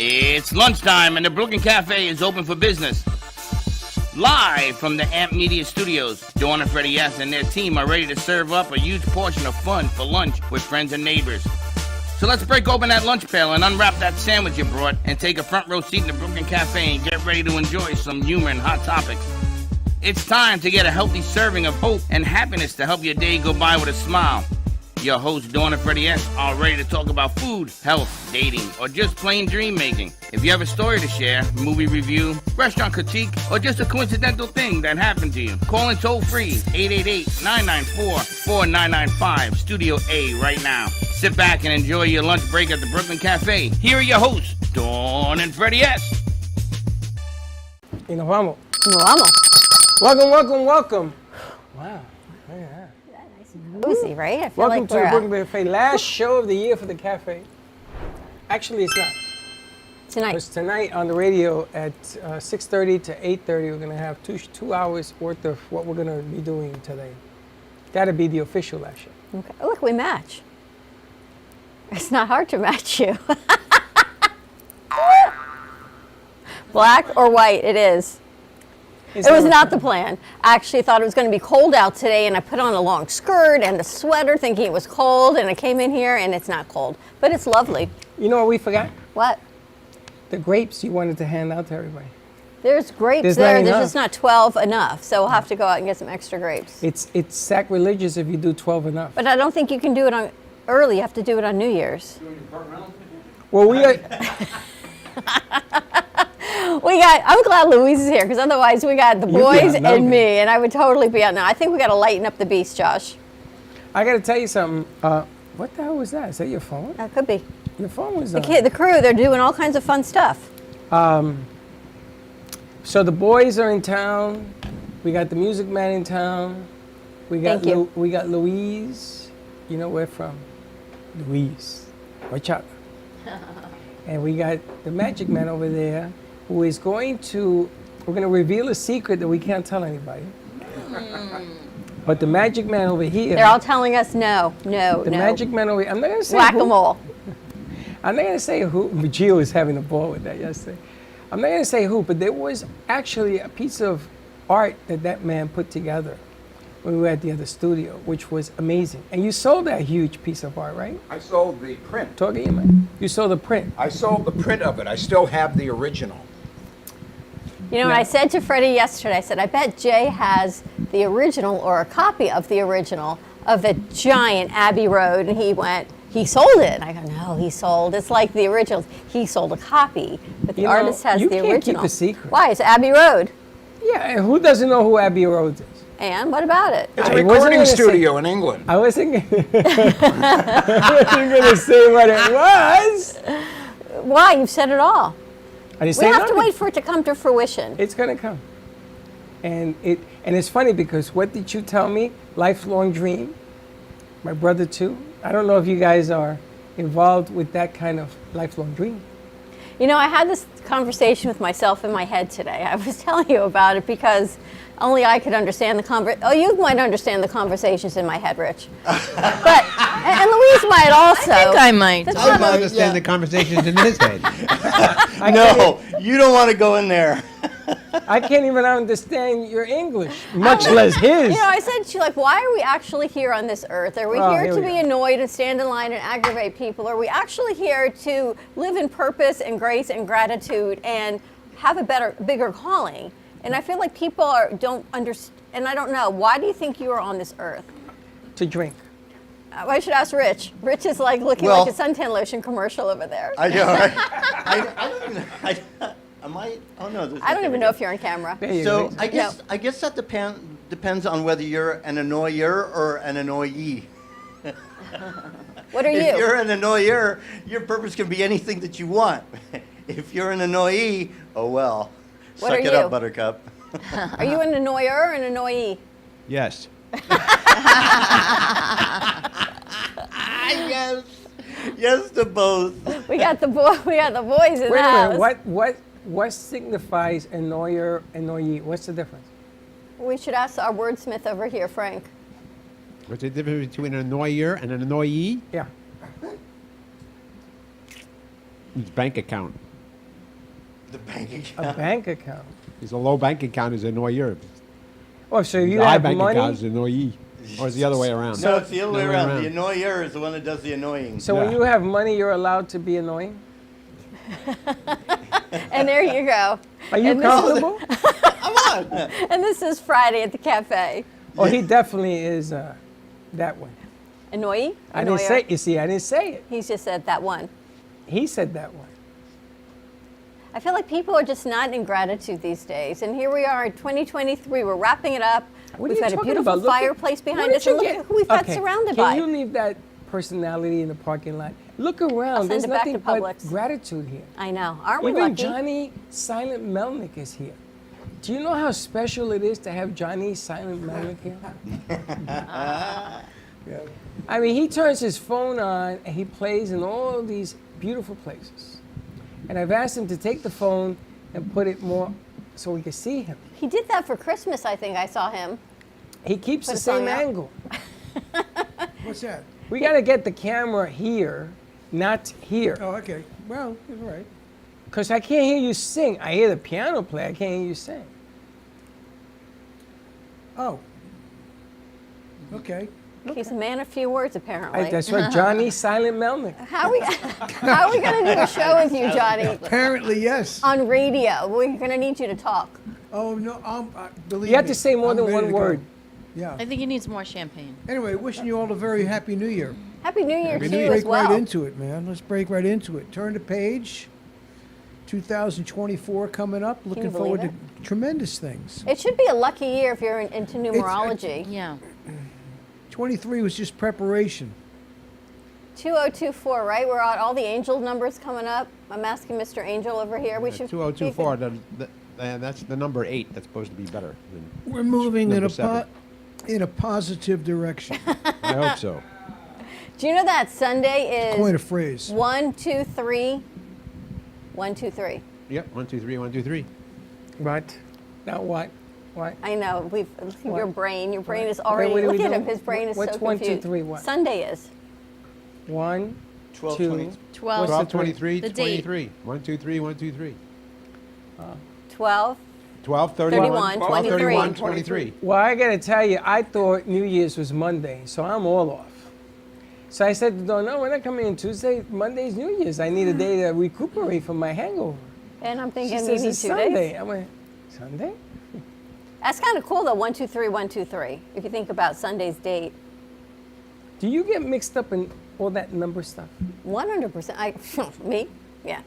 It's lunchtime and the Brooklyn Cafe is open for business. Live from the Amp Media Studios, Dawn and Freddie S. and their team are ready to serve up a huge portion of fun for lunch with friends and neighbors. So let's break open that lunch pail and unwrap that sandwich you brought and take a front row seat in the Brooklyn Cafe and get ready to enjoy some humor and hot topics. It's time to get a healthy serving of hope and happiness to help your day go by with a smile. Your hosts, Dawn and Freddie S., are ready to talk about food, health, dating, or just plain dream making. If you have a story to share, movie review, restaurant critique, or just a coincidental thing that happened to you, call in toll free 888-994-4995, Studio A right now. Sit back and enjoy your lunch break at the Brooklyn Cafe. Here are your hosts, Dawn and Freddie S. Y nos vamos. Nos vamos. Welcome. Wow. Look at that. Cozy, right? I feel Welcome like to the Brooklyn Cafe. Last show of the year for the cafe. Actually, it's not. Tonight. It's tonight on the radio at 6:30 to 8:30. We're going to have two hours worth of what we're going to be doing today. That'll be the official last show. Okay. Oh, look, we match. It's not hard to match you. Black or white, it is. It was not the plan. I actually thought it was going to be cold out today, and I put on a long skirt and a sweater thinking it was cold, and I came in here, and it's not cold. But it's lovely. You know what we forgot? What? The grapes you wanted to hand out to everybody. There's grapes There's there. not There's enough. just not 12 enough, so we'll have to go out and get some extra grapes. It's sacrilegious if you do 12 enough. But I don't think you can do it on early. You have to do it on New Year's. Well, we are... I'm glad Louise is here, because otherwise we got the You'd be boys out now, and me, and I would totally be out now. I think we got to lighten up the beast, Josh. I got to tell you something. What the hell was that? Is that your phone? That could be. Your phone was on. The crew, they're doing all kinds of fun stuff. So the boys are in town. We got the Music Man in town. We got Thank you. we got Louise. You know where from? Louise. Watch out. And we got the Magic Man over there, who is we're going to reveal a secret that we can't tell anybody. But the Magic Man over here. They're all telling us no. The Magic Man over here. I'm not going to say Whack-a-mole. I'm not going to say who. Gio was having a ball with that yesterday. I'm not going to say who, but there was actually a piece of art that man put together when we were at the other studio, which was amazing. And you sold that huge piece of art, right? I sold the print. Talk to you, man. You sold the print. I sold the print of it. I still have the original. You know, what I said to Freddie yesterday, I said, I bet Jay has the original or a copy of the original of the giant Abbey Road. And he went, he sold it. And I go, no, he sold. It's like the originals. He sold a copy, but the artist has you the can't original. keep a secret. Why? It's Abbey Road. Yeah, and who doesn't know who Abbey Road is? And what about it? It's a I wasn't recording gonna say- studio in England. I wasn't going to say what it was. Why? You've said it all. I didn't We say have to nothing. wait for it to come to fruition. It's going to come. And it's funny because what did you tell me? Lifelong dream. My brother too. I don't know if you guys are involved with that kind of lifelong dream. You know, I had this conversation with myself in my head today. I was telling you about it because only I could understand the Oh, you might understand the conversations in my head, Rich. But and Louise might also. I think I might. That's I not- don't understand the conversations in his head. No, you don't want to go in there. I can't even understand your English, much less his. You know, I said, she's like, why are we actually here on this earth? Are we Oh, here here to we be go. annoyed and stand in line and aggravate people? Are we actually here to live in purpose and grace and gratitude and have a bigger calling? And I feel like people don't understand, and I don't know, why do you think you are on this earth? To drink. I should ask Rich. Rich is like looking Well- like a suntan lotion commercial over there. I know, right? I don't even, am I? Oh no. I don't even know if you're on camera. There you So go. I guess that depends on whether you're an annoyer or an annoyee. What are If you? you're an annoyer, your purpose can be anything that you want. If you're an annoyee, oh well. What Suck are it you? up, Buttercup. Are you an annoyer or an annoyee? Yes. Yes to both. We got the boys in Wait the a house. minute. What signifies annoyer, annoyee? What's the difference? We should ask our wordsmith over here, Frank. What's the difference between an annoyer and an annoyee? Yeah. It's bank account. The bank A account. bank account. Because a low bank account is a noyeur. Oh, so The you high have bank money? account is a noyee. Or it's the other way around. No, it's the other way Other way around. around. The annoyer is the one that does the annoying. So when Yeah. you have money, you're allowed to be annoying? And there you go. Are you And this is- comfortable? And this is Friday at the cafe. Oh, he definitely is that one. Annoyee? I didn't say, you see, I didn't say it. He's just said that one. He said that one. I feel like people are just not in gratitude these days. And here we are in 2023. We're wrapping it up. What are We've you got a talking beautiful about? Look at- fireplace Where behind did us. you And look get- at who we've got Okay, surrounded can by. you leave that personality in the parking lot? Look around. send There's it back to nothing but Publix. gratitude here. I know. Aren't we Even lucky? Johnny Silent Melnick is here. Do you know how special it is to have Johnny Silent Melnick here? I mean, he turns his phone on and he plays in all these beautiful places. And I've asked him to take the phone and put it more so we can see him. He did that for Christmas, I think I saw him. He keeps Put the a song same out. angle. What's that? We got to get the camera here, not here. Oh, okay. Well, you're right. Because I can't hear you sing. I hear the piano play. I can't hear you sing. Oh. Okay. He's a man of few words, apparently. That's right, Johnny Silent Melnick. How are we going to do a show with you, Johnny, Apparently, yes. on radio? We're going to need you to talk. Oh, no, believe You have me, to say more I'm than ready one to go. word. Yeah. I think he needs more champagne. Anyway, wishing you all a very happy New Year. Happy New Year Let's to you break as well. right into it, man. Let's break right into it. Turn the page. 2024 coming up. you Looking believe forward to tremendous things. It should be a lucky year if you're into numerology. Yeah. 23 was just preparation. 2024, right? We're on all the angel numbers coming up. I'm asking Mr. Angel over here. We should 2024, that's the number 8. That's supposed to be better. Than We're moving in number a 7. in a positive direction. I hope so. Do you know that Sunday Coin a is phrase. 1, 2, 3, 1, 2, 3? Yep, 1, 2, 3, 1, 2, 3. What? Not what? What? I know. Your brain is What already. are we Look at doing? him. His brain is What's so 1, 2, confused. 3, what? Sunday is 1, 12, 2, 20. 12. What's 12, the 23, The date. 23. 1, 2, 3, 1, 2, 3. 12. 12, 31, 31, 12, 31, 23. 23. Well, I got to tell you, I thought New Year's was Monday, so I'm all off. So I said to Dawn, no, we're not coming in Tuesday. Monday's New Year's. I need a day to recuperate from my hangover. And I'm She thinking says maybe it's 2 Sunday. days. I went, Sunday? That's kind of cool though. 1, 2, 3, 1, 2, 3. If you think about Sunday's date, Do you get mixed up in all that number stuff? 100%. Me? Yeah.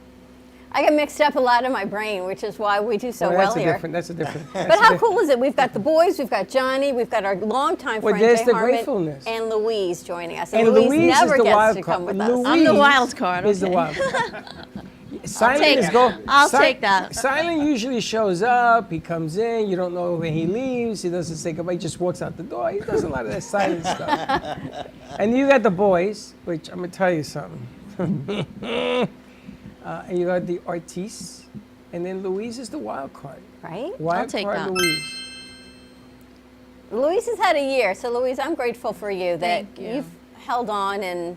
I get mixed up a lot in my brain, which is why we do so Well, well that's a here. different. That's a different. But how cool is it? We've got the boys, we've got Johnny, we've got our longtime Well, friend there's Jay the Harmon, gratefulness. and Louise joining us. And Louise Louise never is the gets wild to card. come with us. Louise I'm the wild card, Is the okay. wild card. Silent take is it. go. I'll take that. Silent usually shows up. He comes in. You don't know when he leaves. He doesn't say goodbye. He just walks out the door. He does a lot of that silent stuff. And you got the boys, which I'm gonna tell you something. And you got the artistes, and then Louise is the wild card. Right? Wild take card that. Louise. Louise has had a year, so Louise, I'm grateful for you that Thank you. you've held on and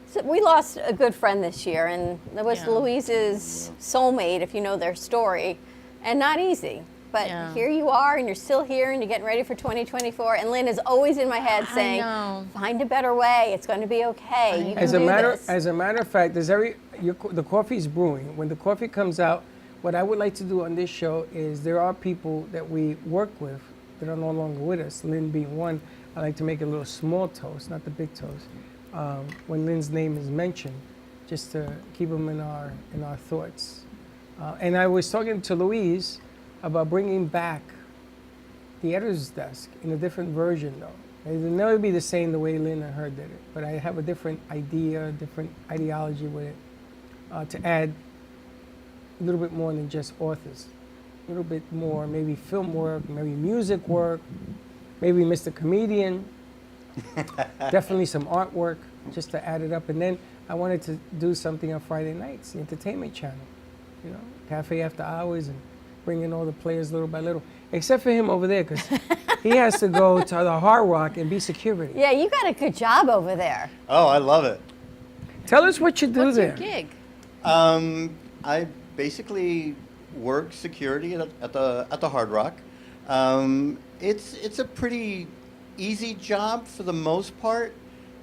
so we lost a good friend this year, and that was Yeah. Louise's soulmate, if you know their story, and not easy. But Yeah. here you are, and you're still here, and you're getting ready for 2024. And Lynn is always in my head I saying, know. "Find a better way. It's going to be okay. You can As a do matter, this." as a matter of fact, the coffee's brewing. When the coffee comes out, what I would like to do on this show is there are people that we work with that are no longer with us. Lynn being one. I like to make a little small toast, not the big toast. When Lynn's name is mentioned, just to keep them in our thoughts. And I was talking to Louise about bringing back the editor's desk in a different version, though. It'll never be the same the way Lynn and her did it, but I have a different idea, different ideology with it, to add a little bit more than just authors. A little bit more, maybe film work, maybe music work, maybe Mr. Comedian, definitely some artwork, just to add it up. And then I wanted to do something on Friday nights, the entertainment channel, you know, Cafe After Hours, and bring in all the players little by little, except for him over there, because he has to go to the Hard Rock and be security. Yeah, you got a good job over there. Oh, I love it. Tell us what you do What's there. your gig? I basically work security at the Hard Rock. It's a pretty easy job for the most part,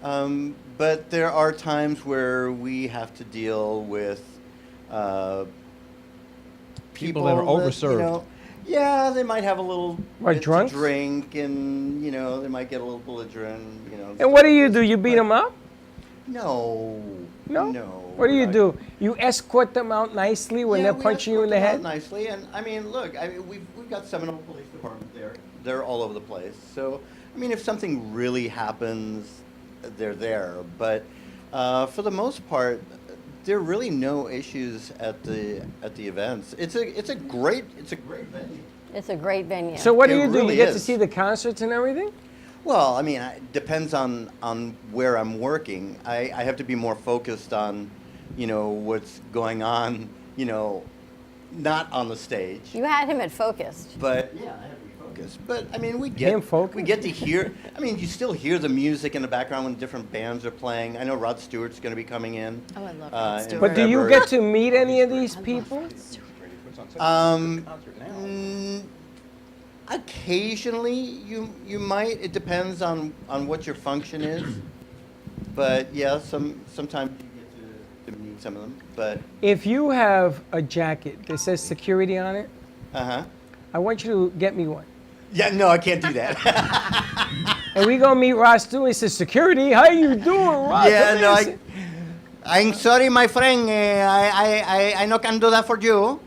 but there are times where we have to deal with People that are overserved. Yeah, they might have a little What, bit to drunks? drink, and they might get a little belligerent. And what do? You beat them up? No. No. No. What do we're you not- do? You escort them out nicely when Yeah, they're we punching you in escort the them out head? nicely, and I mean, look, we've got Seminole Police Department there. They're all over the place. So, I mean, if something really happens, they're there. But for the most part, there are really no issues at the events. It's a great venue. It's a great venue. So what do It you do? really You get to is. see the concerts and everything? Well, I mean, it depends on where I'm working. I have to be more focused on, what's going on, not on the stage. you had him at Focused. But yeah, I have to be focused. But I mean, we Him get focused? to hear. I mean, you still hear the music in the background when different bands are playing. I know Rod Stewart's going to be coming in. Oh, I love Rod in Stewart. But do you February. get to meet any of these people? Occasionally, you might. It depends on what your function is. But yeah, sometimes you get to meet some of them. But If you have a jacket that says security on it, I want you to get me one. Yeah, no, I can't do that. And we gonna meet Ross Stewart. He says, "Security, how you doing, Ross?" Yeah, Come no, here." I'm sorry, my friend. I no can do that for you.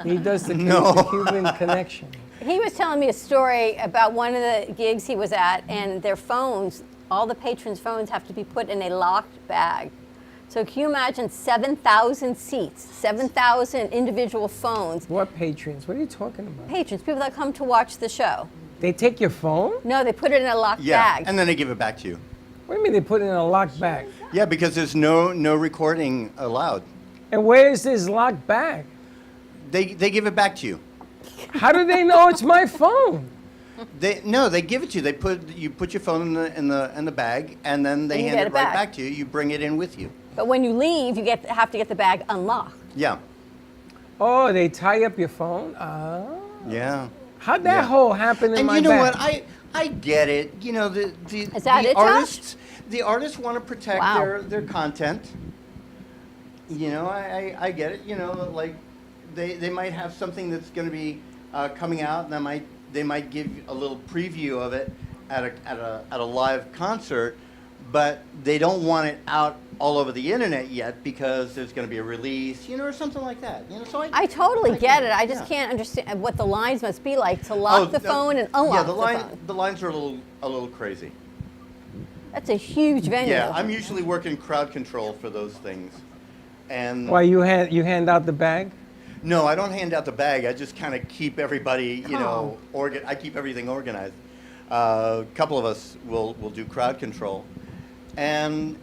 He does the, No. the Cuban connection. He was telling me a story about one of the gigs he was at, and their phones, all the patrons' phones have to be put in a locked bag. So can you imagine 7,000 seats, 7,000 individual phones? What patrons? What are you talking about? Patrons, people that come to watch the show. They take your phone? No, they put it in a locked Yeah, bag. and then they give it back to you. What do you mean they put it in a locked bag? Yeah, because there's no recording allowed. And where is this locked bag? They give it back to you. How do they know it's my phone? They give it to you. You put your phone in the bag, and then they And you hand get it it right back. back to you. You bring it in with you. But when you leave, you have to get the bag unlocked. Yeah, Oh, they tie up your phone? Ah. yeah. How'd that Yeah. hole happen in And my you know bag? what? I get it. The Is that the it, Josh? artists the artists want to protect Wow. their content. I get it. Like they might have something that's going to be coming out, and they might give a little preview of it at a live concert, but they don't want it out all over the internet yet because there's going to be a release, or something like that. So I totally get it. I just yeah. can't understand what the lines must be like to lock the phone and unlock yeah, the phone. the lines are a little crazy. That's a huge venue. Yeah, I'm usually working crowd control for those things. And Why you hand out the bag? no, I don't hand out the bag. I just kind of keep everybody, I keep everything organized. A couple of us will do crowd control. And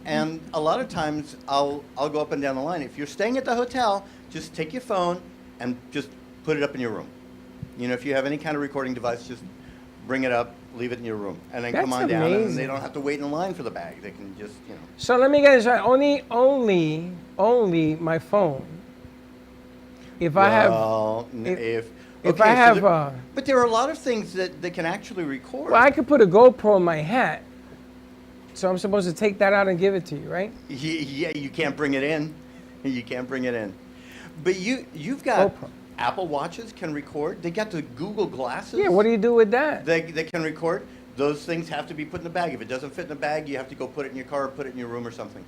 a lot of times I'll go up and down the line. If you're staying at the hotel, just take your phone and just put it up in your room. If you have any kind of recording device, just bring it up, leave it in your room, and then come That's on down, and amazing. they don't have to wait in line for the bag. They can just, So let me get this right. Only my phone. If I have, Well, if okay, I have, but there are a lot of things that can actually record. well, I could put a GoPro in my hat. So I'm supposed to take that out and give it to you, right? Yeah, you can't bring it in. You can't bring it in. But you've got GoPro. Apple Watches can record. They got the Google Glasses. Yeah. What do you do with that? They can record. Those things have to be put in the bag. If it doesn't fit in the bag, you have to go put it in your car or put it in your room or something.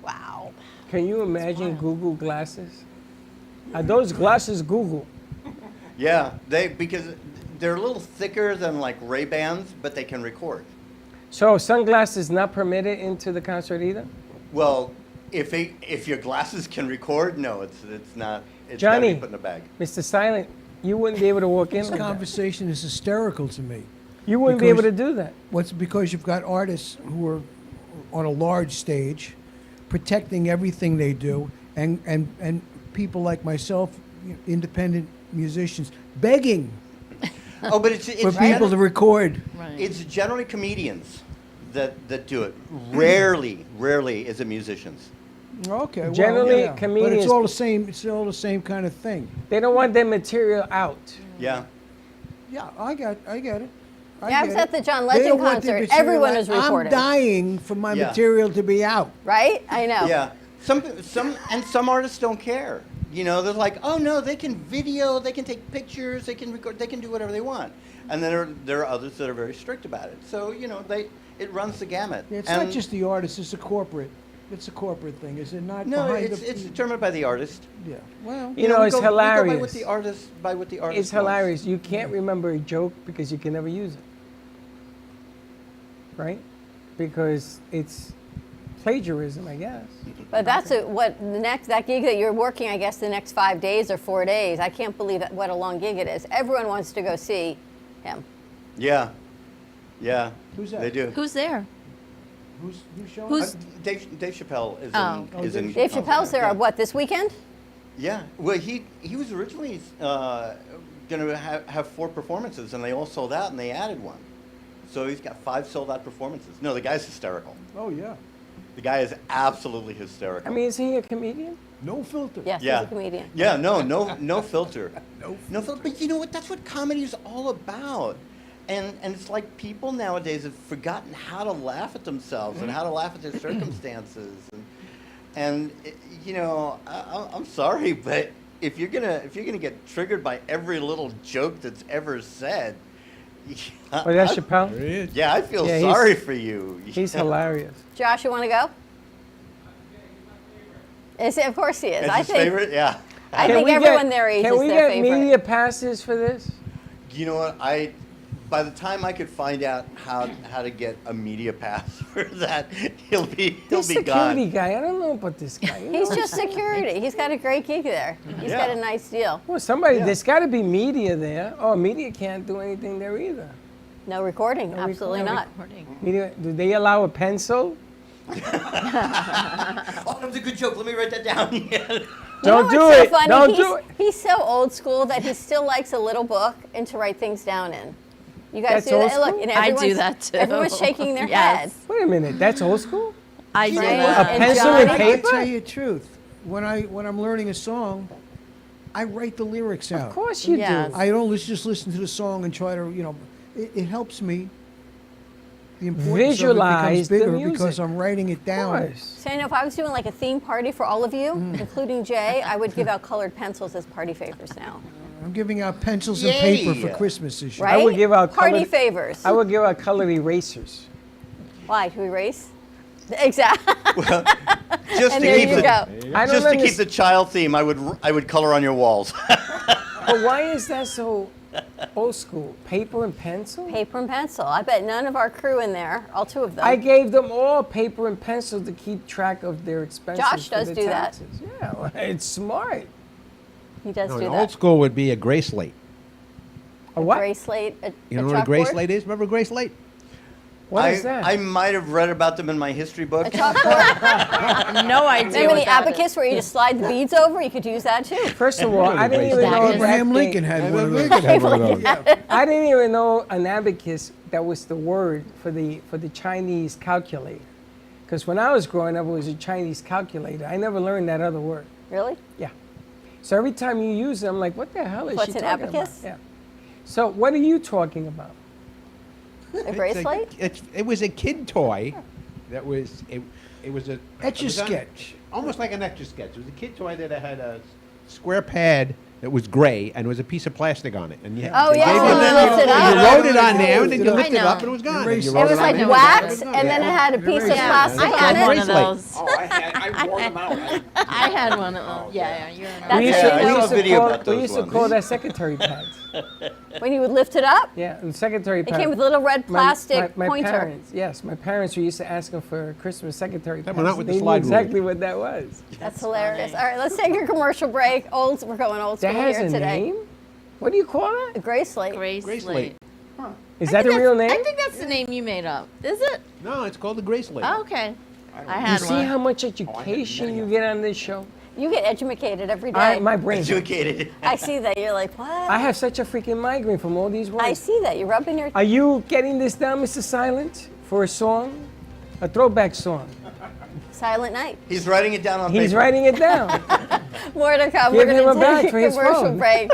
Wow. Can you imagine Google glasses? Are those glasses Google? Yeah, because they're a little thicker than like Ray-Bans, but they can record. So sunglasses not permitted into the concert either? Well, if your glasses can record, no, it's not. It's Johnny. gotta be put in a bag. Mr. Silent, you wouldn't be able to walk in This like that. conversation is hysterical to me. You wouldn't be able to because- do that. Because you've got artists who are on a large stage, protecting everything they do, and people like myself, independent musicians, begging Oh, but it's for people to record. Right. It's generally comedians that do it. Rarely is it musicians. Okay. well, Generally, yeah. But comedians- it's all the same. It's all the same kind of thing. They don't want their material out. Yeah. Yeah, I get it. I Yeah, I was get at it. the John They Legend don't want their concert. material Everyone out. was reporting. I'm dying for my Yeah. material to be out. Right? I know. Yeah. Some artists don't care. You know, they're like, oh no, they can video, they can take pictures, they can record, they can do whatever they want. And then there are others that are very strict about it. So you know, it runs the gamut. It's And not just the artist. It's a corporate. It's a corporate thing, is it not? no, behind it's determined by the artist. Yeah. Well. You know, we it's go- We go by hilarious. what the artist It's wants. hilarious. You can't remember a joke because you can never use it. Right? Because it's plagiarism, I guess. But that's that gig that you're working, I guess, the next 5 days or 4 days. I can't believe what a long gig it is. Everyone wants to go see him. Yeah. Yeah. Who's that? They do. Who's there? Who's showing? Who's- Dave Chappelle is Oh. in. Is in Dave Chappelle's there, Yeah. what, this weekend? Yeah. Well, he was originally going to have 4 performances, and they all sold out, and they added one. So he's got 5 sold out performances. No, the guy's hysterical. Oh yeah. The guy is absolutely hysterical. I mean, is he a comedian? No filter. Yes, yeah. he's a comedian. Yeah. No filter. No filter. But you know what? That's what comedy is all about. And it's like people nowadays have forgotten how to laugh at themselves and how to laugh at their circumstances. And you know, I'm sorry, but if you're gonna get triggered by every little joke that's ever said, Oh, that's Chappelle? yeah, I feel Yeah, he's- sorry for you. He's hilarious. Josh, you want to go? Of course he is. It's I his think, favorite. Yeah. I Can think we everyone get- their age Can is we their get favorite. media passes for this? You know what? By the time I could find out how to get a media pass for that, he'll be This gone. security guy, I don't know about this guy. You He's know? just security. He's got a great gig there. He's got a nice deal. Well, somebody, Yeah. there's got to be media there. Oh, media can't do anything there either. No recording, absolutely not. Media, do they allow a pencil? Oh, that was a good joke. Let me write that down. Yeah. Don't You know do what's it. So funny? Don't he's, do it. He's so old school that he still likes a little book and to write things down in. You guys That's do old that? Look, school? and I do everyone's- that too. Everyone's shaking their Yes. head. Wait a minute, that's old school? I do Right. that. And pencil Johnny- and I paper? tell you the truth. When I'm learning a song, I write the lyrics out. Of course you Yes. do. I don't just listen to the song and try to, it helps me. The importance Visualize of the it becomes bigger music. because I'm writing it Of down. course. So I know if I was doing like a theme party for all of you, including Jay, I would give out colored pencils as party favors now. I'm giving out pencils and Yay. paper for Christmas this year. Right? would give out party colored- favors. I would give out colored erasers. Why? To erase? Exactly. Just And to there keep you the go. I don't just to keep understand. the child theme, I would color on your walls. But why is that so old school? Paper and pencil? Paper and pencil. I bet none of our crew in there, all 2 of them. I gave them all paper and pencil to keep track of their expenses. Josh for does their do that. taxes. Yeah, well, it's smart. he does No, do an that. old school would be a gray slate. A what? Gray slate, a You know what a gray chalkboard? slate is? Remember gray slate? What is that? I might have read about them in my history book. A chalkboard? No idea. Remember what the that is. abacus where you just slide the beads over? You could use that too. First of all, I didn't even That know is- Abraham that Lincoln thing- had one of those. Lincoln had one of those. I didn't even know an abacus that was the word for the Chinese calculator. Because when I was growing up, it was a Chinese calculator. I never learned that other word. Really? Yeah. So every time you use it, I'm like, what the hell is What's she an talking abacus? about? Yeah. So what are you talking about? A gray It's a- slate? It was a kid toy that was, it was a... Etch a it was on- sketch. Almost like an etch-a-sketch. It was a kid toy that had a square pad that was gray and there was a piece of plastic on it. And you, Oh, they yeah, gave and you- then you lift it You up. wrote it on there and then you I lifted it know. up and it was gone. And Erase you it. wrote It was on like there. wax, and then it had a piece of Yeah, plastic I on had it. one of Gray slate. those. Oh, I wore them out. I had one of those. Yeah, you're That's We used it. to, I we saw a used to video call, about we those used to ones. call that secretary pads. When you would lift it up, Yeah, and secretary it pads. came with a little red My- plastic my pointer. Parents, yes, my parents were used to ask them for Christmas secretary That pads. one out with the They slide knew rule. exactly what that was. That's hilarious. All right, let's take a commercial break. We're going old school That has here a today. name? What do you call A that? gray slate. Gray Gray slate. slate. Is that the real name? I think that's the name you made up. Is it? No, it's called the gray slate. Oh, okay. I You had see one. how much education you get on this show? You get educated every day. My brain. Educated. I see that. You're like, what? I have such a freaking migraine from all these words. I see that. You're rubbing your. Are you getting this down, Mr. Silent, for a song? A throwback song. Silent Night. He's writing it down on He's paper. writing it down. More to come. Give We're him going a to badge take for a his commercial phone. break.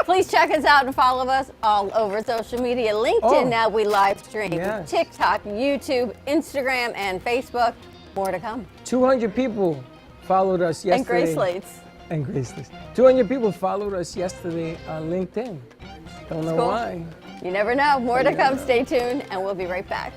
Please check us out and follow us all over social media. LinkedIn, Oh. now we live stream. Yes. TikTok, YouTube, Instagram, and Facebook. More to come. 200 people followed us yesterday. And Grace Lates. And Grace Lates. 200 people followed us yesterday on LinkedIn. Don't know cool. why. You never know. More to come. Stay tuned, and we'll be right back.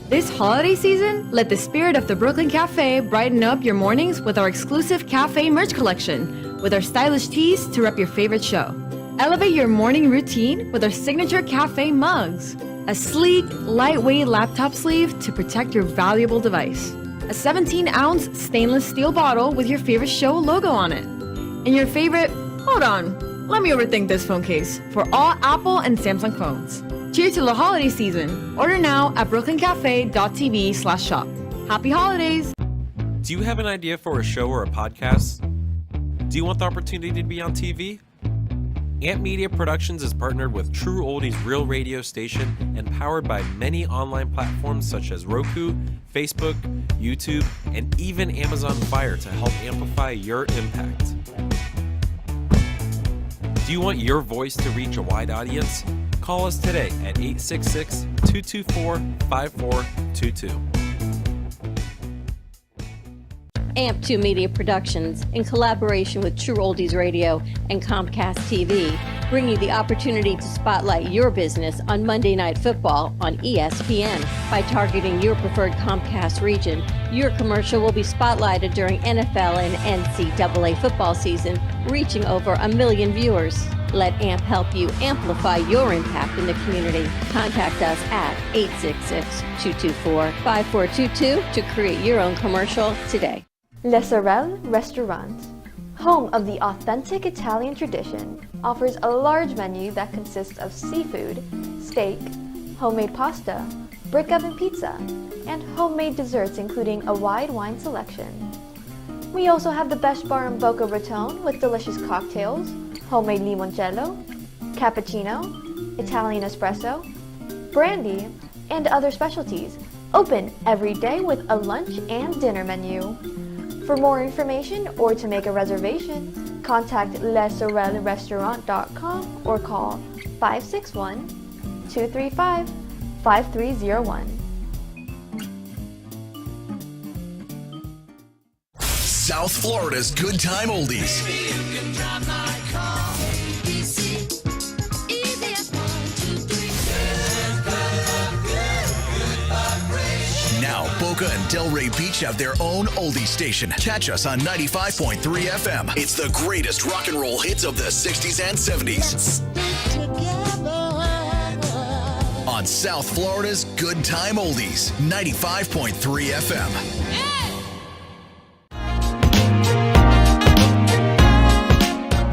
This holiday season, let the spirit of the Brooklyn Cafe brighten up your mornings with our exclusive cafe merch collection, with our stylish tees to rep your favorite show. Elevate your morning routine with our signature cafe mugs, a sleek, lightweight laptop sleeve to protect your valuable device, a 17-ounce stainless steel bottle with your favorite show logo on it, and your favorite, hold on, let me overthink this phone case, for all Apple and Samsung phones. Cheers to the holiday season. Order now at brooklyncafe.tv/shop. Happy holidays! Do you have an idea for a show or a podcast? Do you want the opportunity to be on TV? Amp Media Productions is partnered with True Oldies Real Radio Station and powered by many online platforms such as Roku, Facebook, YouTube, and even Amazon Fire to help amplify your impact. Do you want your voice to reach a wide audience? Call us today at 866-224-5422. AMP2 Media Productions, in collaboration with True Oldies Radio and Comcast TV, bring you the opportunity to spotlight your business on Monday Night Football on ESPN. By targeting your preferred Comcast region, your commercial will be spotlighted during NFL and NCAA football season, reaching over 1 million viewers. Let AMP help you amplify your impact in the community. Contact us at 866-224-5422 to create your own commercial today. Le Sorel Restaurant, home of the authentic Italian tradition, offers a large menu that consists of seafood, steak, homemade pasta, brick oven pizza, and homemade desserts including a wide wine selection. We also have the best bar in Boca Raton with delicious cocktails, homemade limoncello, cappuccino, Italian espresso, brandy, and other specialties. Open every day with a lunch and dinner menu. For more information or to make a reservation, contact lesorelrestaurant.com or call 561-235-5301. South Florida's Good Time Oldies. Now, Boca and Delray Beach have their own oldie station. Catch us on 95.3 FM. It's the greatest rock and roll hits of the 60s and 70s. On South Florida's Good Time Oldies, 95.3 FM.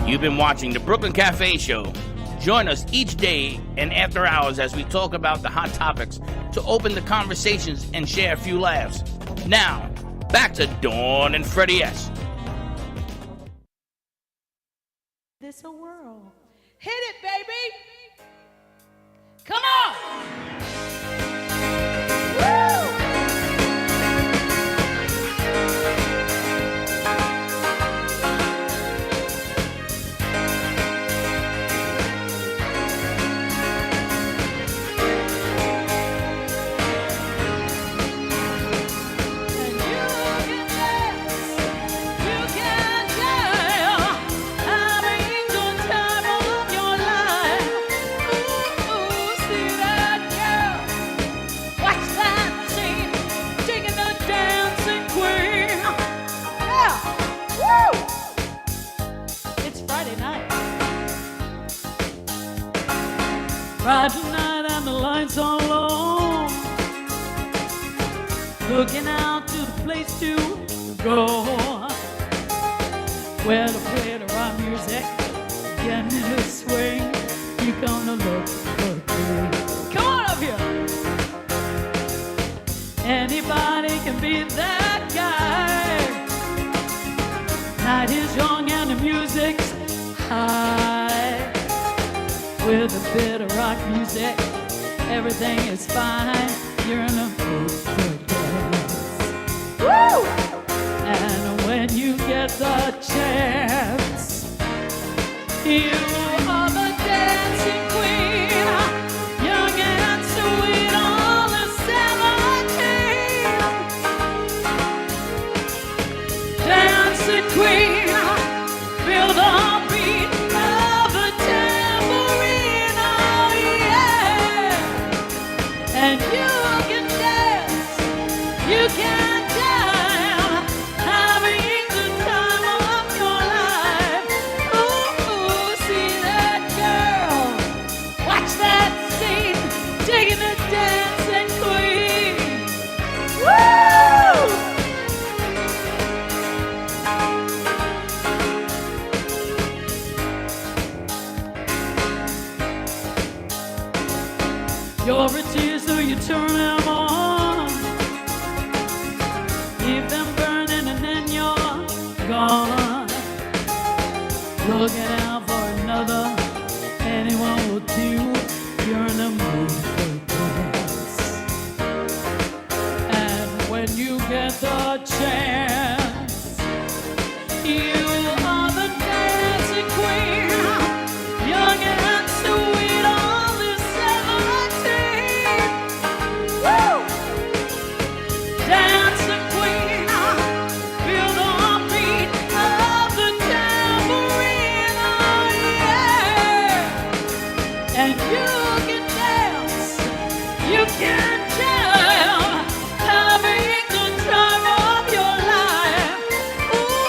You've been watching the Brooklyn Cafe Show. Join us each day and after hours as we talk about the hot topics to open the conversations and share a few laughs. Now, back to Dawn and Freddie S. This a world. Hit it, baby! Come on! Woo! Friday night and the lights are low, looking out to the place to go, where to play the rock music, get in the swing, you're gonna look for good. Come on up here. Anybody can be that guy. Night is young and the music's high. With a bit of rock music, everything is fine. You're in a good place. Woo! And when you get the chance, you are the dancing queen, young and sweet, all the 17. Dancing queen, feel the beat of the tambourine, oh yeah. And you can dance, you can dance, having the time of your life. Ooh, see that girl, watch that scene, digging the dancing queen. Woo! Your tears, so you turn them on. Leave them burning and then you're gone. Looking out for another, anyone will do. You're in the mood for dance. And when you get the chance, you are the dancing queen, young and sweet, all the 17. Woo! Dancing queen, feel the beat of the tambourine, oh yeah. And you can dance, you can jam, having the time of your life. Ooh,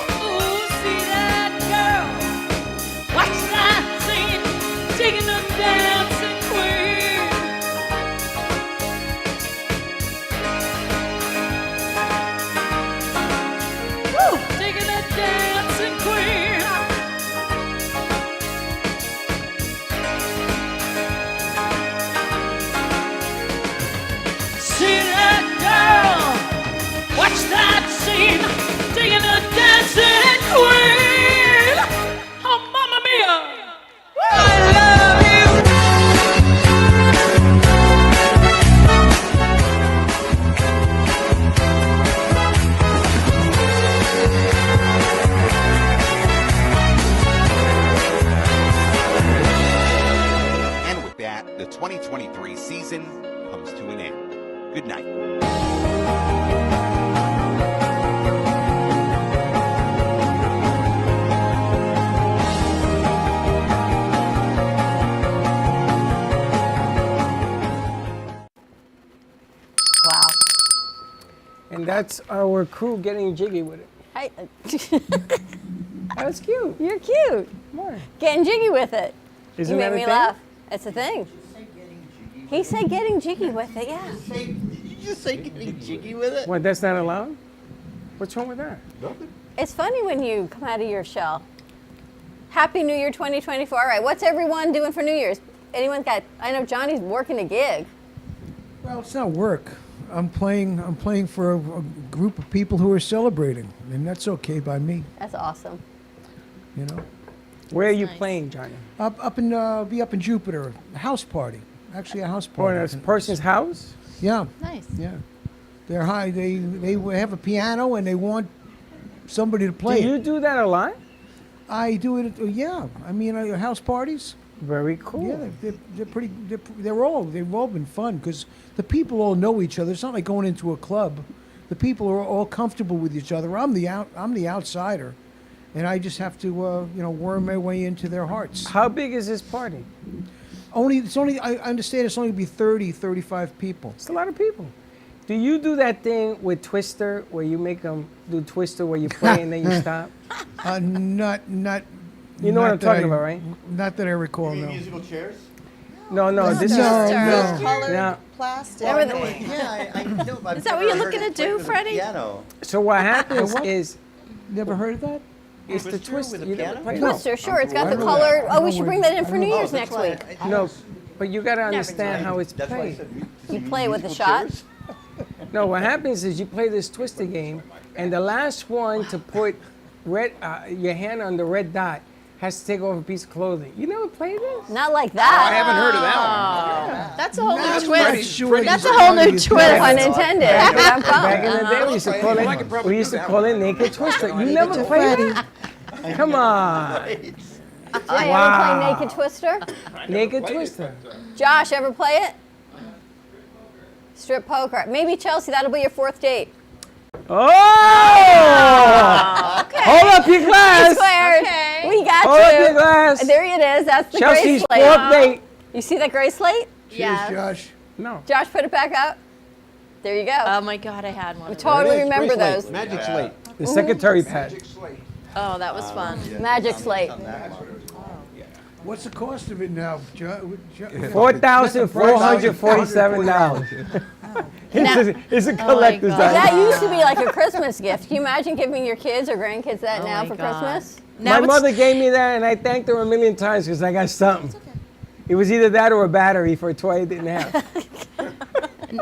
see that girl, watch that scene, digging the dancing queen. Woo! Digging the dancing queen. See that girl, watch that scene, digging the dancing queen. Oh, mamma mia! I love you. And with that, the 2023 season comes to an end. Good night. Wow. And that's our crew getting jiggy with it. That was cute. You're cute. More. Getting jiggy with it. Isn't you that made a me thing? laugh. It's a thing. He said getting jiggy with it, yeah. Did you just say getting jiggy with it? What, that's not allowed? What's wrong with that? Nothing. It's funny when you come out of your shell. Happy New Year 2024. All right, what's everyone doing for New Year's? Anyone got, I know Johnny's working a gig. Well, it's not work. I'm playing for a group of people who are celebrating, and that's okay by me. That's awesome. You know. Where are you playing, Johnny? Up in Jupiter, a house party. Actually, a house Oh, party. in a person's house? Yeah. Nice. Yeah. They're high. They have a piano and they want somebody to play Do you it. do that a lot? I do it. Yeah. I mean, house parties. Very cool. Yeah, they're pretty. They've all been fun because the people all know each other. It's not like going into a club. The people are all comfortable with each other. I'm the outsider, and I just have to worm my way into their hearts. How big is this party? I understand it's only gonna be 30, 35 people. It's a lot of people. Do you do that thing with Twister where you make them do Twister where you play and then you stop? Not. You know what not I'm that talking I- about, right? Not that I recall. You mean No. musical chairs? No, this is No. Colored Yeah. plastic. Well, I know it- yeah, I know. I've Is that what never you're heard looking it to played do, with a Freddie? Piano. So what happens What? is Never heard of that? it's the Twister twist. with a You never piano? played it? Twister, sure. It's got the know color. that. I Oh, we know should where- bring that in I for know New that. Year's that's next why week. No, but you got to understand how it's That's why I played. said You play with the musical shot? chairs? No, what happens is you play this Twister game, and the last one to put your hand on the red dot has to take off a piece of clothing. You never played this? Not like that. I haven't heard of that one. That's a whole That's new pretty twist. sure That's a he's whole funny new as twist. hell. Pun intended. Back in the day, we used to call I could it. probably We used do to that call one. it naked twister. You never played it? Come on, Jay, Wow. ever play Naked Twister? naked twister. Josh, ever play it? Strip poker. Maybe Chelsea, that'll be your 4th date. Oh! Hold up your glass. Squared. Okay. We got Hold you. up your glass. There it is. That's the Chelsea's gray slate. 4th date. You see that gray slate? Cheers, Josh. No. Josh, put it back up. There you go. Oh my God, I had one. we of those. totally It is, remember Grace those. Slate, Magic Slate. The secretary pad. Oh, that was fun. Magic slate. What's the cost of it now, $4,447. It's a collector's God. item. That used to be like a Christmas gift. Can you imagine giving your kids or grandkids that Oh now my for God. Christmas? Now My it's- mother gave me that, and I thanked her a million times because I got something. It was either that or a battery for a toy I didn't have.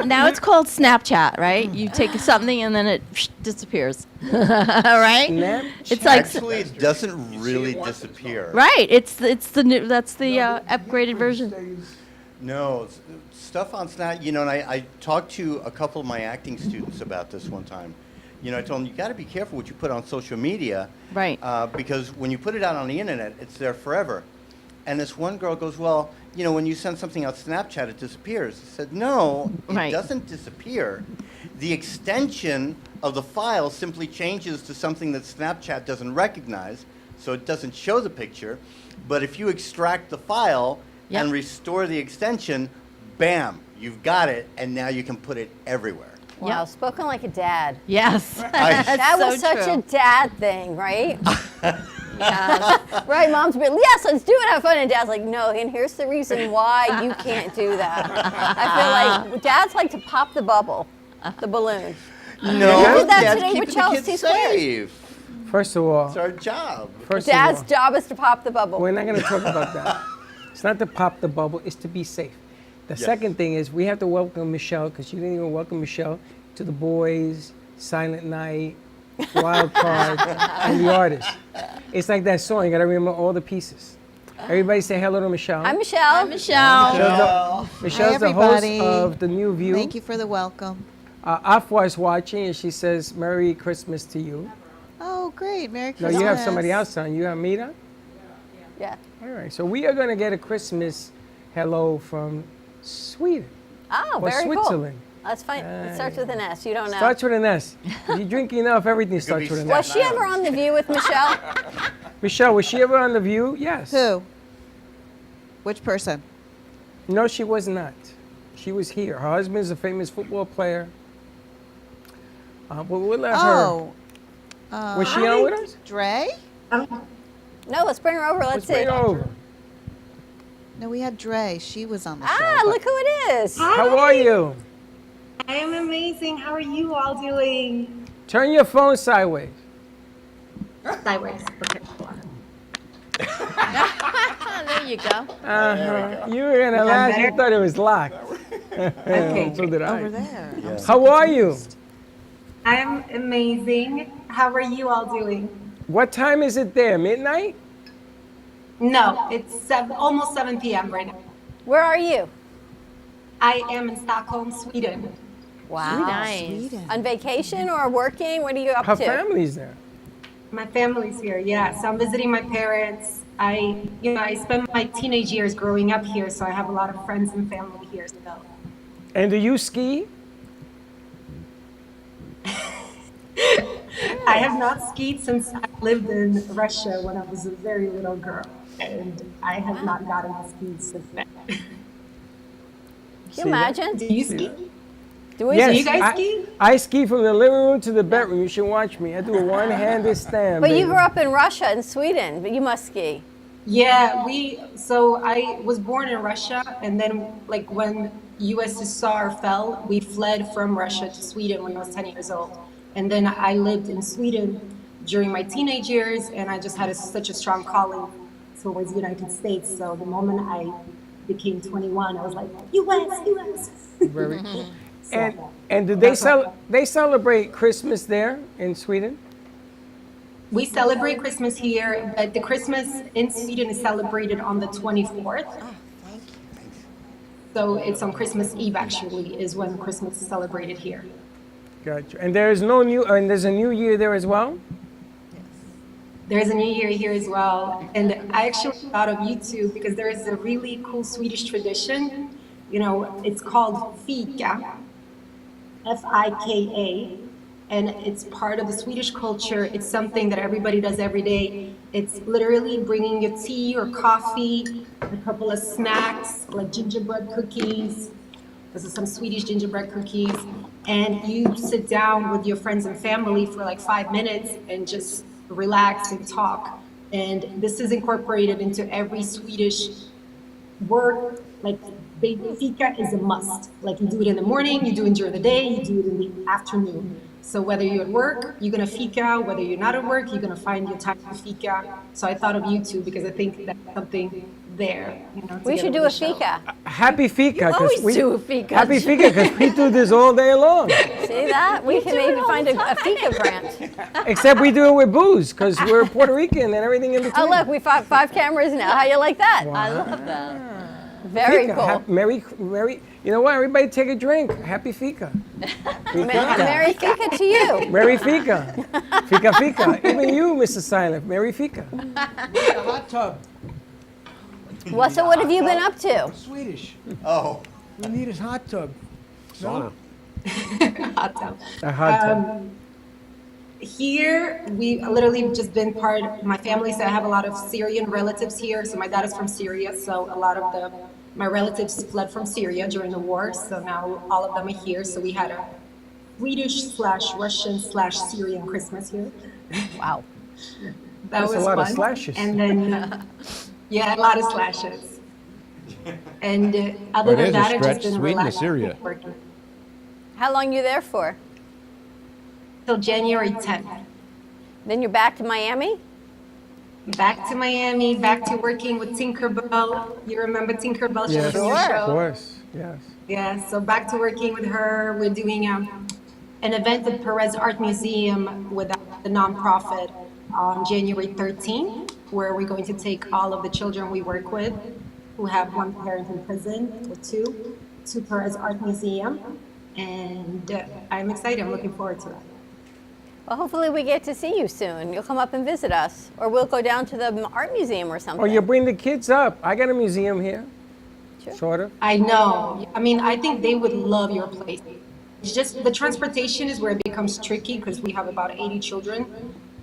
Now it's called Snapchat, right? You take something and then it disappears. Right? It's like Actually, it doesn't really disappear. right. It's the new. That's the upgraded version. No, stuff on Snap, you know, and I talked to a couple of my acting students about this one time. You know, I told them, you got to be careful what you put on social media. Right. Because when you put it out on the internet, it's there forever. And this one girl goes, well, you know, when you send something on Snapchat, it disappears. I said, no, it Right. doesn't disappear. The extension of the file simply changes to something that Snapchat doesn't recognize, so it doesn't show the picture. But if you extract the file Yep. and restore the extension, bam, you've got it, and now you can put it everywhere. Wow, spoken like a dad. Yes. That was such a dad thing, right? Right, moms would be like, yes, let's do it, have fun. And dad's like, no, and here's the reason why you can't do that. I feel like dads like to pop the bubble, the balloon. No, We did that Dad's today with keeping the Chelsea kids Squared. safe. First of all, It's our job. Dad's job is to pop the bubble. we're not going to talk about that. It's not to pop the bubble, it's to be safe. The Yes. second thing is we have to welcome Michelle, because you didn't even welcome Michelle, to the boys, Silent Night, Wild Card, and the artist. It's like that song, you got to remember all the pieces. Everybody say hello to Michelle. I'm Michelle. Hi, Michelle. Michelle's the host of The New View. Thank you for the welcome. Afua is watching, and she says, Merry Christmas to you. Oh, great. Merry No, Christmas. you have somebody else on. You have Mita? Yeah. All right, so we are going to get a Christmas hello from Sweden. Oh, or very Switzerland. cool. That's fine. It starts with an S. You don't know. Starts with an S. If you drink enough, everything starts with an Was S. she ever on The View with Michelle? Michelle, was she ever on The View? Yes. Who? Which person? No, she was not. She was here. Her husband's a famous football player. But we'll let Oh. her. Was she on with us? Dre? No, let's bring her over. Let's see. Bring her over. No, we had Dre. She was on the show. Ah, but- look who it is. How are you? I am amazing. How are you all doing? Turn your phone sideways. Sideways. Okay. There you go. Uh-huh. You were going to laugh. You thought it was locked. Okay. So did I. Over there. How are you? I am amazing. How are you all doing? What time is it there? Midnight? No, it's almost 7 p.m. right now. Where are you? I am in Stockholm, Sweden. Wow. Nice. On vacation or working? What are you up Her to? family's there. My family's here, yeah. So I'm visiting my parents. I spent my teenage years growing up here, so I have a lot of friends and family here. So. And do you ski? I have not skied since I lived in Russia when I was a very little girl, and I have not gotten to ski since then. Can you imagine? Do you ski? Do we Yes, Do you guys ski? I ski from the living room to the bedroom. You should watch me. I do a one-handed stand. But you baby. grew up in Russia and Sweden, but you must ski. Yeah, so I was born in Russia, and then like when USSR fell, we fled from Russia to Sweden when I was 10 years old. And then I lived in Sweden during my teenage years, and I just had such a strong calling towards the United States. So the moment I became 21, I was like, US. Very cool. And do they celebrate Christmas there in Sweden? We celebrate Christmas here, but the Christmas in Sweden is celebrated on the 24th. So it's on Christmas Eve, actually, is when Christmas is celebrated here. Gotcha. And there's a new year there as well? There's a new year here as well. And I actually thought of you two because there is a really cool Swedish tradition. You know, it's called fika, F-I-K-A. And it's part of the Swedish culture. It's something that everybody does every day. It's literally bringing your tea or coffee, a couple of snacks like gingerbread cookies. This is some Swedish gingerbread cookies. And you sit down with your friends and family for like 5 minutes and just relax and talk. And this is incorporated into every Swedish word. Like fika is a must. Like you do it in the morning, you do it during the day, you do it in the afternoon. So whether you're at work, you're gonna fika. Whether you're not at work, you're gonna find your time to fika. So I thought of you two because I think that's something there. You know, We should do a fika. Happy fika. You always do a fika. Happy fika because we do this all day long. See that? We can maybe find a fika branch. Except we do it with booze because we're Puerto Rican and everything in between. Oh, look, we have 5 cameras now. How you like that? I love that. Very Fika. cool. Merry. You know what? Everybody take a drink. Happy fika. Merry fika to you. Merry fika. Fika fika. Even you, Mr. Silent. Merry fika. A hot tub. What have you been up to? Swedish. Oh. We need a hot tub. No? Hot tub. A hot tub. Here, we literally just been my family, so I have a lot of Syrian relatives here. So my dad is from Syria, so a lot of my relatives fled from Syria during the war. So now all of them are here. So we had a Swedish/Russian/Syrian Christmas here. Wow. That That's was a lot fun. of slashes. And then, yeah, a lot of slashes. And other than that, it's just been Sweden to relaxed. Syria. Working. How long you there for? Till January 10th. Then you're back to Miami? Back to Miami, back to working with Tinkerbell. You remember Tinkerbell? She Yes, was in your show. of course. Yes. Yeah, so back to working with her. We're doing an event at Perez Art Museum with the nonprofit on January 13th, where we're going to take all of the children we work with who have one parent in prison or two to Perez Art Museum. And I'm excited. I'm looking forward to that. Well, hopefully we get to see you soon. You'll come up and visit us. Or we'll go down to the art museum or something. Or you bring the kids up. I got a museum here. Sure. Sort of. I know. I mean, I think they would love your place. It's just the transportation is where it becomes tricky because we have about 80 children.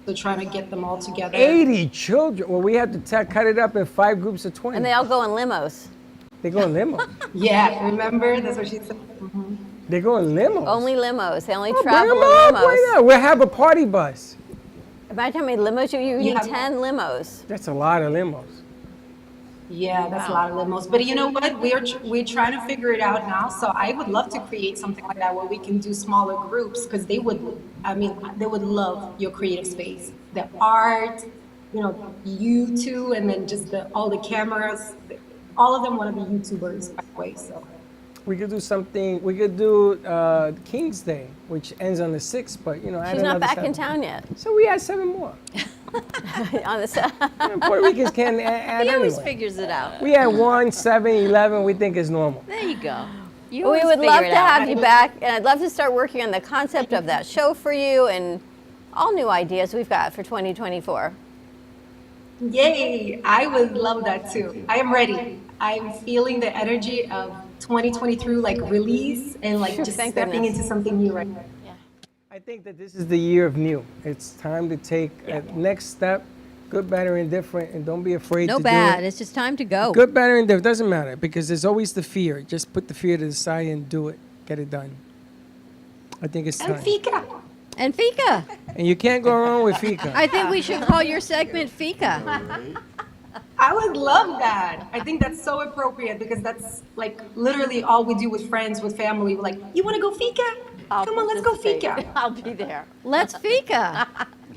So trying to get them all together. 80 children. Well, we have to cut it up in 5 groups of 20. And they all go in limos. They go in limos. Yeah, remember? That's what she said. Mm-hmm. They go in limos. Only limos. They only Oh, travel bring in 'em up. limos. Why not? We'll have a party bus. Imagine how many limos you need. Yeah. 10 limos. That's a lot of limos. Yeah, that's a lot of limos. But you know what? We're trying to figure it out now. So I would love to create something like that where we can do smaller groups because they would love your creative space. The art, you know, you two, and then just all the cameras. All of them want to be YouTubers, by the way. So We could do something. We could do King's Day, which ends on the 6th, but you know, add She's not another back in 7. town yet. So we had 7 more. On the Puerto Ricans can add He always anyway. figures it out. We had 1, 7, 11. We think is normal. There you go. You We always would figure love it to out. have you back, and I'd love to start working on the concept of that show for you and all new ideas we've got for 2024. yay! I would love that too. I am ready. I'm feeling the energy of 2023, like release and like just Thank stepping goodness. into something new right now. I think that this is the year of new. It's time to take a next step, good, bad, or indifferent, and don't be afraid No to bad. do it. It's just time to go. Good, bad, or indifferent, doesn't matter because there's always the fear. Just put the fear to the side and do it. Get it done. I think it's And time. fika. And fika. And you can't go wrong with fika. I think we should call your segment fika. I would love that. I think that's so appropriate because that's like literally all we do with friends, with family. We're like, you want to go fika? Come on, let's go fika. I'll be there. Let's fika.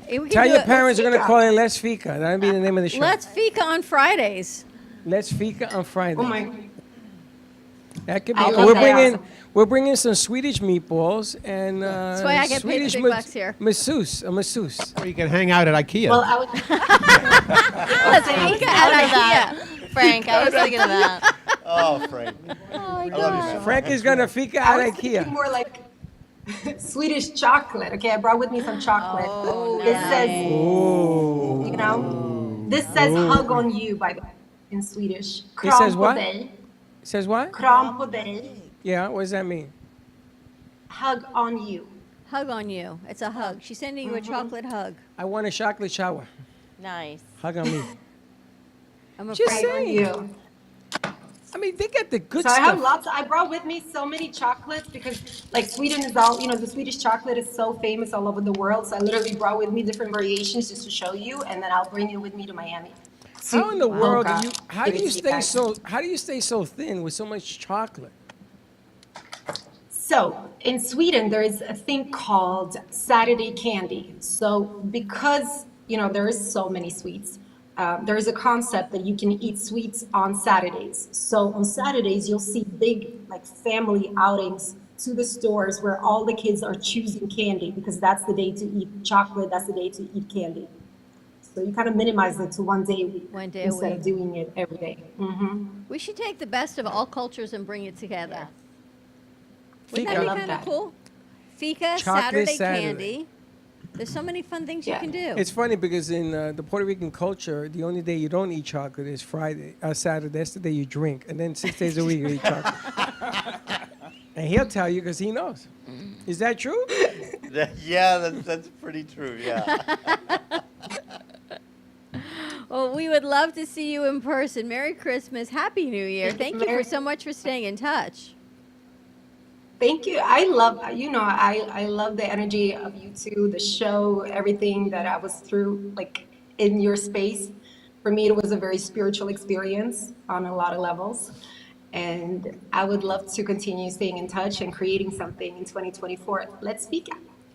We can Tell do your it. parents we're going to fika. call it Let's Fika. That'll be the name of the show. Let's fika on Fridays. Let's Fika on Friday. Oh my. That could be. I love that. We're bringing some Swedish meatballs and That's why I get paid the Swedish big bucks here. masseuse. Or you can hang out at IKEA. Well, I would. Fika at IKEA. Frank, I was thinking of that. Oh, Frank. Oh my I love you God. so Frank is gonna fika I at was thinking IKEA. more like Swedish chocolate. Okay, I brought with me some chocolate. Oh, This says, Ooh. you know, this says "hug on you" by the way, in Swedish. It says what? Kram på dig. It says what? Kram på dig. Yeah, what does that mean? Hug on you. Hug on you. It's a hug. She's sending you a chocolate hug. I want a chocolate shower. Nice. Hug on me. I'm a Just Hug on saying. you. I mean, they got the good So I stuff. have lots. I brought with me so many chocolates because, like, Sweden is all, you know, the Swedish chocolate is so famous all over the world. So I literally brought with me different variations just to show you, and then I'll bring it with me to Miami. How in the world Mocha. do you? How do you stay so? How do you stay so thin with so much chocolate? So in Sweden, there is a thing called Saturday candy. So because, you know, there is so many sweets, there is a concept that you can eat sweets on Saturdays. So on Saturdays, you'll see big like family outings to the stores where all the kids are choosing candy because that's the day to eat chocolate, that's the day to eat candy. So you kind of minimize it to one day a week One day a instead week. of doing it every day. Mm-hmm. We should take the best of all cultures and bring it together. Wouldn't Fika. that be Love kind of that. cool? Fika, Chocolate Saturday Saturday. candy. There's so many fun things you Yeah. can do. It's funny because in the Puerto Rican culture, the only day you don't eat chocolate is Saturday. That's the day you drink, and then 6 days a week you eat chocolate. And he'll tell you because he knows. Is that true? Yeah, that's pretty true. Yeah. Well, we would love to see you in person. Merry Christmas. Happy New Year. Thank you for so much for staying in touch. Thank you. I love, you know, I love the energy of you two, the show, everything that I was through, like in your space. For me, it was a very spiritual experience on a lot of levels. And I would love to continue staying in touch and creating something in 2024. Let's speak.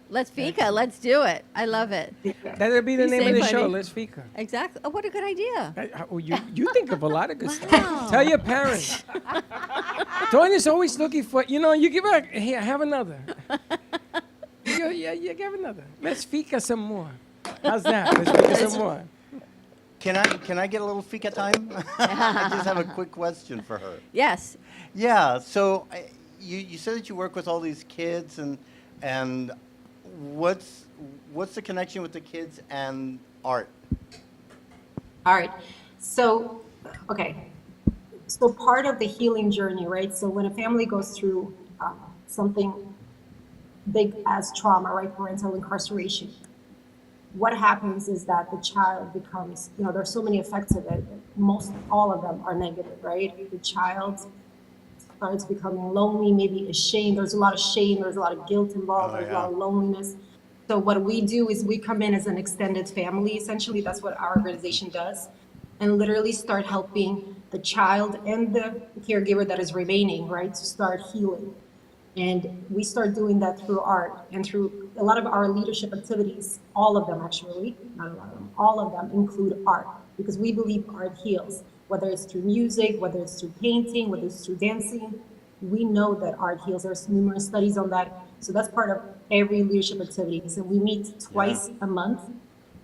Let's Fika. Let's do it. I love it. That'll be the Be name of safe, the show. honey. Let's Fika. Exactly. Oh, what a good idea. You think of a lot of good Wow. stuff. Tell your parents. Donya's always looking for, you give her, here, have another. You give another. Let's Fika some more. How's that? Let's Fika some more. Can I get a little fika time? I just have a quick question for her. Yes. Yeah. So you said that you work with all these kids, and what's the connection with the kids and art? All right. So, okay. So part of the healing journey, right? So when a family goes through something big as trauma, right? Parental incarceration. What happens is that the child becomes, there's so many effects of it. All of them are negative, right? The child starts becoming lonely, maybe ashamed. There's a lot of shame. There's a lot of guilt involved. There's a lot of loneliness. So what we do is we come in as an extended family. Essentially, that's what our organization does, and literally start helping the child and the caregiver that is remaining, right, to start healing. And we start doing that through art and through a lot of our leadership activities. All of them, actually, not a lot of them, all of them include art, because we believe art heals, whether it's through music, whether it's through painting, whether it's through dancing. We know that art heals. There's numerous studies on that. So that's part of every leadership activity. So we meet twice a month,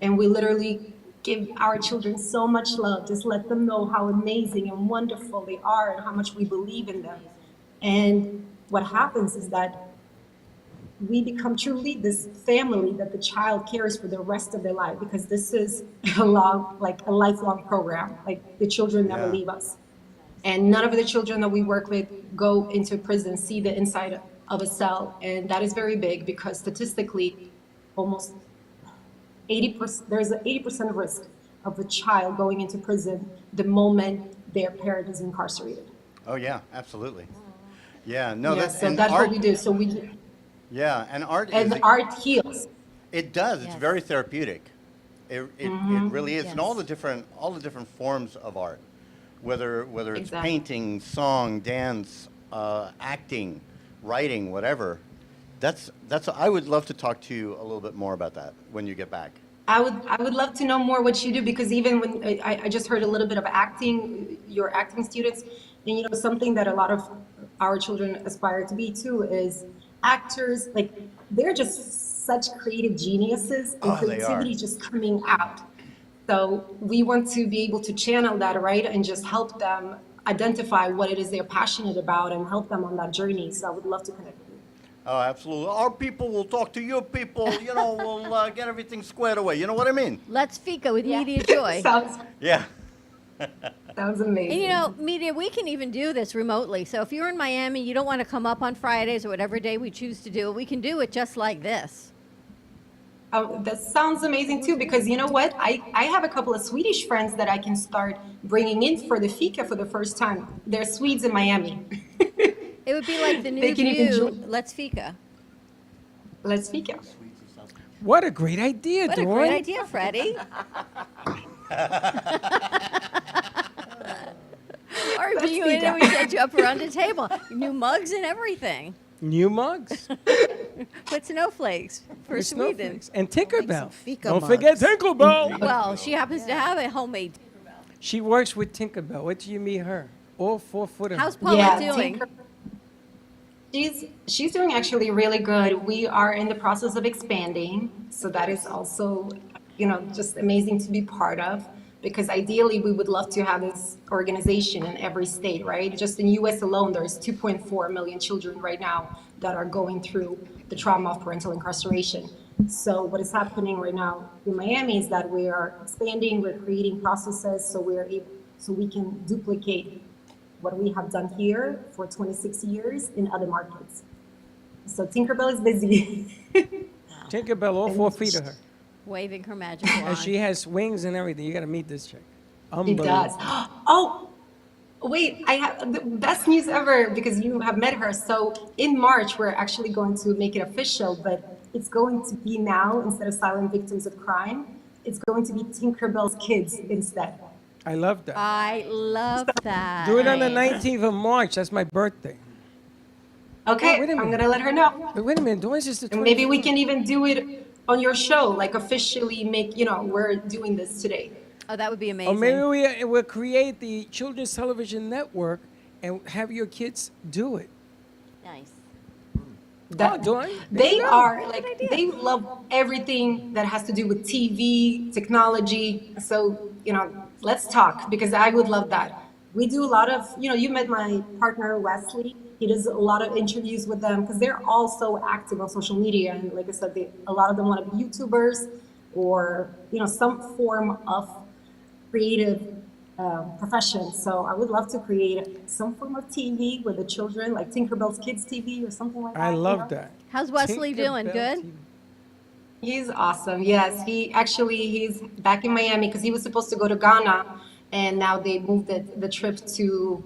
and we literally give our children so much love. Just let them know how amazing and wonderful they are and how much we believe in them. And what happens is that we become truly this family that the child carries for the rest of their life, because this is a lifelong program. Like, the children never leave us. And none of the children that we work with go into prison, see the inside of a cell. And that is very big, because statistically, almost 80%, there's an 80% risk of a child going into prison the moment their parent is incarcerated. Oh yeah, absolutely. Yeah, no, Yeah, that's so and that's art, what we do. So we Yeah, and art and is art heals. It does. It's very therapeutic. It really is, Yes. and all the different forms of art, whether it's Exactly. painting, song, dance, acting, writing, whatever. That's. I would love to talk to you a little bit more about that when you get back. I would love to know more what you do, because even when I just heard a little bit of acting, your acting students, and something that a lot of our children aspire to be too, is actors. Like, they're just such creative geniuses, and creativity just coming out. So we want to be able to channel that, right, and just help them identify what it is they're passionate about and help them on that journey. So I would love to connect with you. Oh, absolutely. Our people will talk to your people. You know, we'll get everything squared away. You know what I mean? Let's Fika with Media Joy. Yeah. Sounds amazing. And you know, Media, we can even do this remotely. So if you're in Miami, you don't want to come up on Fridays or whatever day we choose to do it, we can do it just like this. Oh, that sounds amazing too, because you know what? I have a couple of Swedish friends that I can start bringing in for the Fika for the first time. They're Swedes in Miami. It would be like the new They can even View, join- Let's Fika. Let's Fika. What a great idea, What a Dawn. great idea, Freddie. Or Let's you and Fika. we set you up around the table. New mugs and everything. New mugs. With snowflakes for With Sweden. snowflakes. And Tinkerbell. Fika Don't mugs. forget Tinkerbell. Well, she happens to have a homemade. She works with Tinkerbell. Wait till you meet her. All 4 foot of How's her. Paula doing? She's doing actually really good. We are in the process of expanding, so that is also, you know, just amazing to be part of. Because ideally, we would love to have this organization in every state, right? Just in U.S. alone, there's 2.4 million children right now that are going through the trauma of parental incarceration. So what is happening right now in Miami is that we are expanding, we're creating processes so we can duplicate what we have done here for 26 years in other markets. So Tinkerbell is busy. Tinkerbell, all 4 feet of her. Waving her magic And wand. she has wings and everything. You got to meet this chick. She Unbelievable. does. Oh, wait, I have the best news ever because you have met her. So in March, we're actually going to make it official, but it's going to be now, instead of Silent Victims of Crime, it's going to be Tinkerbell's Kids instead. I love that. I love that. Do it on the 19th of March. That's my birthday. Okay, wait a I'm minute. going to let her know. Wait a minute. Dawn's just the And maybe we 24th. can even do it on your show, like officially make, you know, we're doing this today. Oh, that would be amazing. Or maybe we'll create the Children's Television Network and have your kids do it. Nice. That, Dawn, they there you go. are like, they love everything that has to do with TV, technology. So, you know, let's talk because I would love that. We do a lot of, you know, you met my partner, Wesley. He does a lot of interviews with them because they're all so active on social media. And like I said, a lot of them want to be YouTubers or, you know, some form of creative profession. So I would love to create some form of TV with the children, like Tinkerbell's Kids TV or something like that. I you love know? that. How's Wesley doing? Tinkerbell Good? TV. He's awesome. Yes, he's back in Miami because he was supposed to go to Ghana, and now they moved the trip to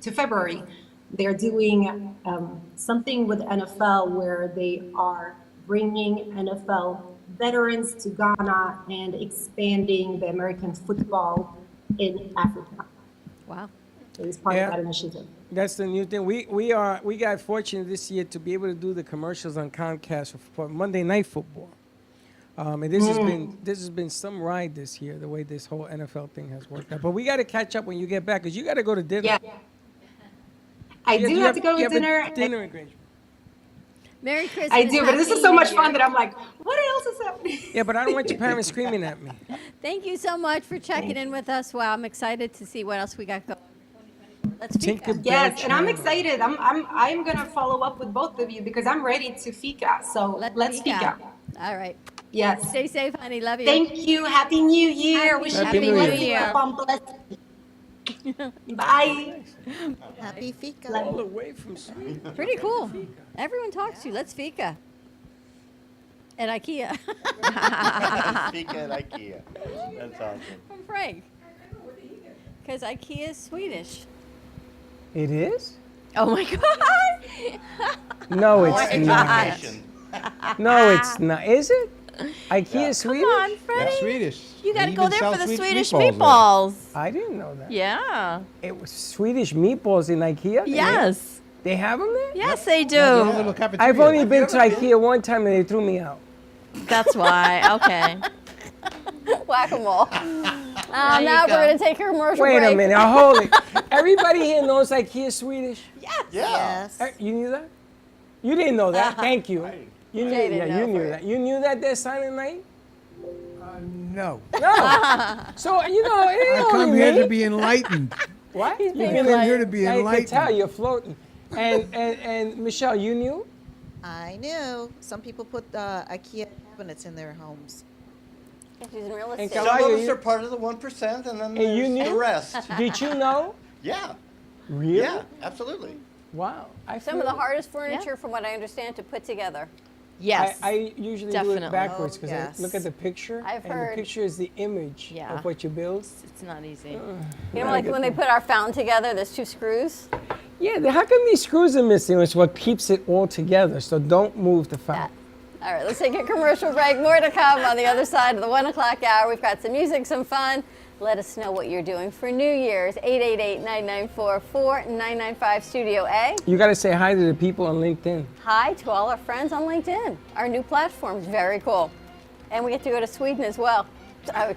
February. They're doing something with NFL where they are bringing NFL veterans to Ghana and expanding the American football in Africa. Wow. So he's part Yeah. of that initiative. That's the new thing. We got fortunate this year to be able to do the commercials on Comcast for Monday Night Football. And this has been some ride this year, the way this whole NFL thing has worked out. But we got to catch up when you get back because you got to go to dinner. Yeah. I do have to go you to have a dinner. dinner engagement. Merry Christmas. I do, but this is Happy so New much Year. fun that I'm like, what else is happening? Yeah, but I don't want your parents screaming at me. Thank you so much for checking in with us. Wow, I'm excited to see what else we got going. Let's Fika. Tinkerbell Yes, and I'm Channel. excited. I'm gonna follow up with both of you because I'm ready to Fika. So let's Fika. All right. Yes. Stay safe, honey. Love you. Thank you. Happy New Year. Wish Happy you New a Year. blessing. Bye. Happy Fika. All the way from Sweden. Pretty cool. Everyone talks to you. Let's Fika. At IKEA. Fika at IKEA. That's awesome. From Frank. Because IKEA is Swedish. It is? Oh my God. No, it's not. Education. No, it's not. Is it? IKEA is Swedish? Come on, Freddie. That's Swedish. You got to They go even there sell for the Swedish there. meatballs. I didn't know that. Yeah. It was Swedish meatballs in IKEA? Yes. They have them there? Yes, they do. They have a little cafeteria. I've only been to IKEA one time and they threw me out. That's why. Okay. Whack-a-mole. Now you we're go. going to take a commercial Wait break. a minute, hold it. Everybody here knows IKEA Swedish? Yes. Yes. You knew that? You didn't know that. Thank you. You knew, Jay didn't know you knew for that. You knew that there's Silent Night? No. No. So, it ain't I come only here me. to be enlightened. What? He's You've being been I'm here to be I can enlightened. tell you're floating. And Michelle, you knew? I knew. Some people put IKEA cabinets in their homes. She's in real And estate. Some Kalaya, of us are part of the 1%, and then And you there's knew? the rest. Did you know? Yeah. Really? Yeah, absolutely. Wow. Some of the hardest furniture, from what I understand, to put together. Yes. I usually do it Definitely. backwards Oh, because yes. I look at the picture, I've and heard. the picture is the image Yeah. of what you build. It's not easy. You know, like when they put our fountain together, there's 2 screws. Yeah, how come these screws are missing? It's what keeps it all together, so don't move the fountain. All right, let's take a commercial break. More to come on the other side of the 1 o'clock hour. We've got some music, some fun. Let us know what you're doing for New Year's. 888-994-4995 Studio A. You got to say hi to the people on LinkedIn. Hi to all our friends on LinkedIn. Our new platform's very cool. And we get to go to Sweden as well. I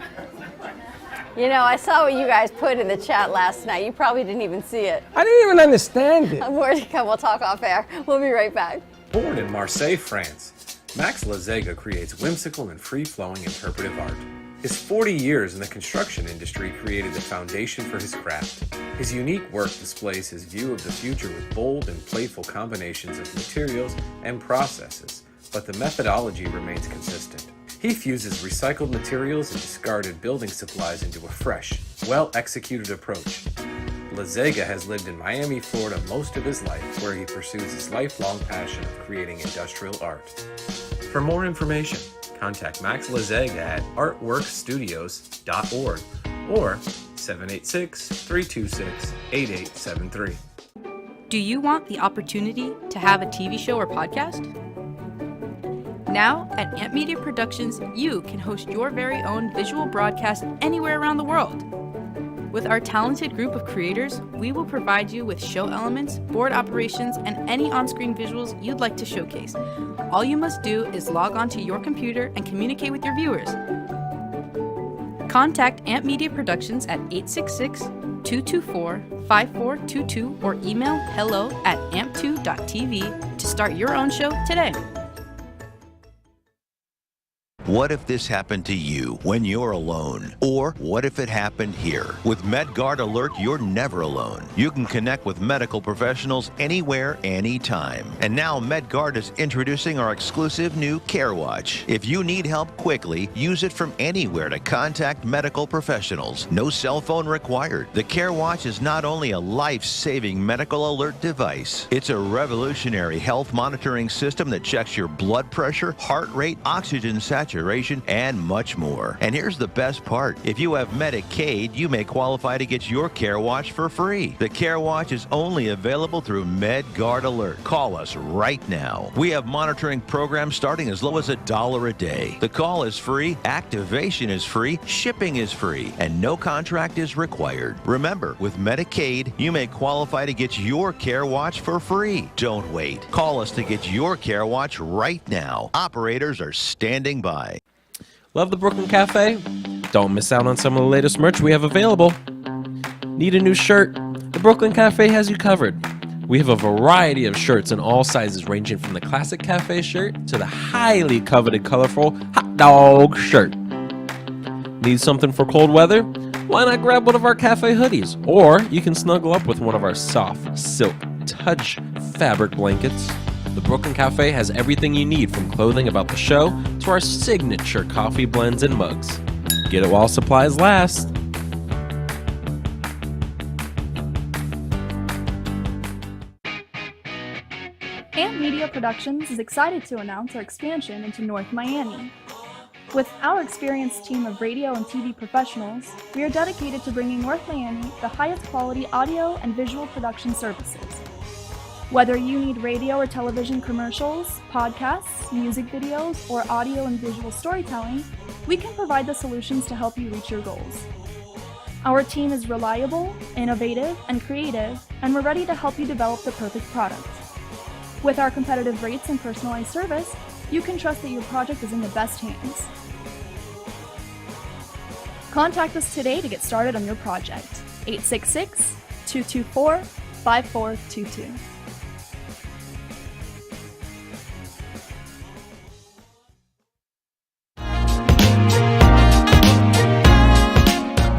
saw what you guys put in the chat last night. You probably didn't even see it. I didn't even understand it. More to come. We'll talk off air. We'll be right back. Born in Marseille, France, Max Lazega creates whimsical and free-flowing interpretive art. His 40 years in the construction industry created the foundation for his craft. His unique work displays his view of the future with bold and playful combinations of materials and processes, but the methodology remains consistent. He fuses recycled materials and discarded building supplies into a fresh, well-executed approach. Lazega has lived in Miami, Florida most of his life, where he pursues his lifelong passion of creating industrial art. For more information, contact Max Lazega at artworkstudios.org or 786-326-8873. Do you want the opportunity to have a TV show or podcast? Now, at Amp Media Productions, you can host your very own visual broadcast anywhere around the world. With our talented group of creators, we will provide you with show elements, board operations, and any on-screen visuals you'd like to showcase. All you must do is log onto your computer and communicate with your viewers. Contact Amp Media Productions at 866-224-5422 or email hello@amp2.tv to start your own show today. What if this happened to you when you're alone? Or what if it happened here? With MedGuard Alert, you're never alone. You can connect with medical professionals anywhere, anytime. And now MedGuard is introducing our exclusive new CareWatch. If you need help quickly, use it from anywhere to contact medical professionals. No cell phone required. The CareWatch is not only a life-saving medical alert device, it's a revolutionary health monitoring system that checks your blood pressure, heart rate, oxygen saturation, and much more. And here's the best part. If you have Medicaid, you may qualify to get your CareWatch for free. The CareWatch is only available through MedGuard Alert. Call us right now. We have monitoring programs starting as low as $1 a day. The call is free, activation is free, shipping is free, and no contract is required. Remember, with Medicaid, you may qualify to get your CareWatch for free. Don't wait. Call us to get your CareWatch right now. Operators are standing by. Love the Brooklyn Cafe? Don't miss out on some of the latest merch we have available. Need a new shirt? The Brooklyn Cafe has you covered. We have a variety of shirts in all sizes, ranging from the classic cafe shirt to the highly coveted colorful hot dog shirt. Need something for cold weather? Why not grab one of our cafe hoodies? Or you can snuggle up with one of our soft silk touch fabric blankets. The Brooklyn Cafe has everything you need, from clothing about the show to our signature coffee blends and mugs. Get it while supplies last. Amp Media Productions is excited to announce our expansion into North Miami. With our experienced team of radio and TV professionals, we are dedicated to bringing North Miami the highest quality audio and visual production services. Whether you need radio or television commercials, podcasts, music videos, or audio and visual storytelling, we can provide the solutions to help you reach your goals. Our team is reliable, innovative, and creative, and we're ready to help you develop the perfect product. With our competitive rates and personalized service, you can trust that your project is in the best hands. Contact us today to get started on your project. 866-224-5422.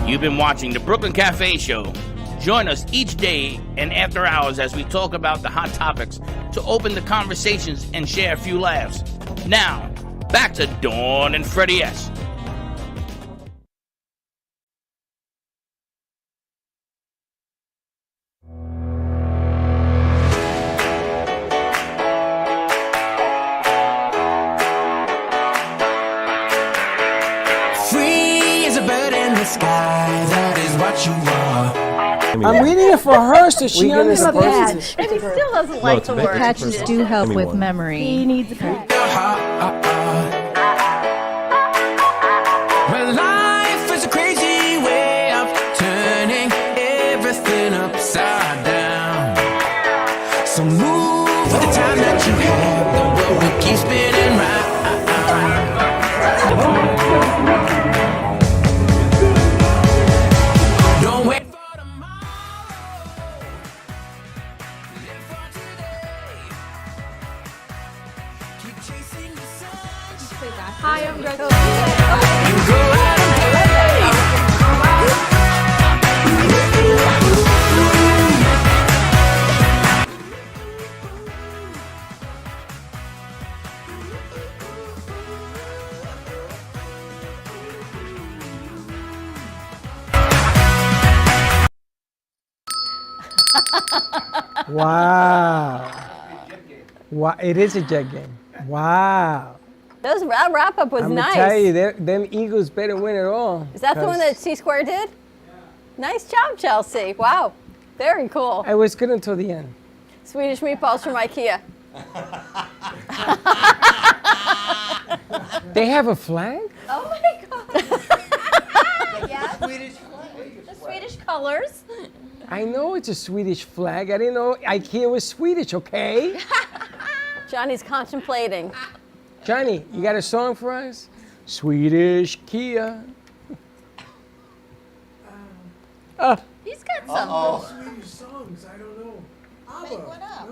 You've been watching the Brooklyn Cafe Show. Join us each day and after hours as we talk about the hot topics to open the conversations and share a few laughs. Now, back to Dawn and Freddie S. Free as a bird in the sky, that is what you are. I'm reading it for her so she understands it. And he still doesn't like the word. Patches do help with memory. He needs a patch. Well, life is a crazy way of turning everything upside down. So move with the time that you have. The world will keep spinning round. Don't wait. Hi, I'm Greg. Wow. Wow. It is a jet game. Wow. That wrap-up was I'm nice. gonna tell you, them Eagles better win it all. Is that the one that C-Square did? Nice job, Chelsea. Wow. Very cool. I was good until the end. Swedish meatballs from IKEA. They have a flag? Oh my God. Yeah. The Swedish colors. I know it's a Swedish flag. I didn't know IKEA was Swedish, okay? Johnny's contemplating. Johnny, you got a song for us? Swedish Kia. He's got some. Swedish songs, I don't know. Make one up.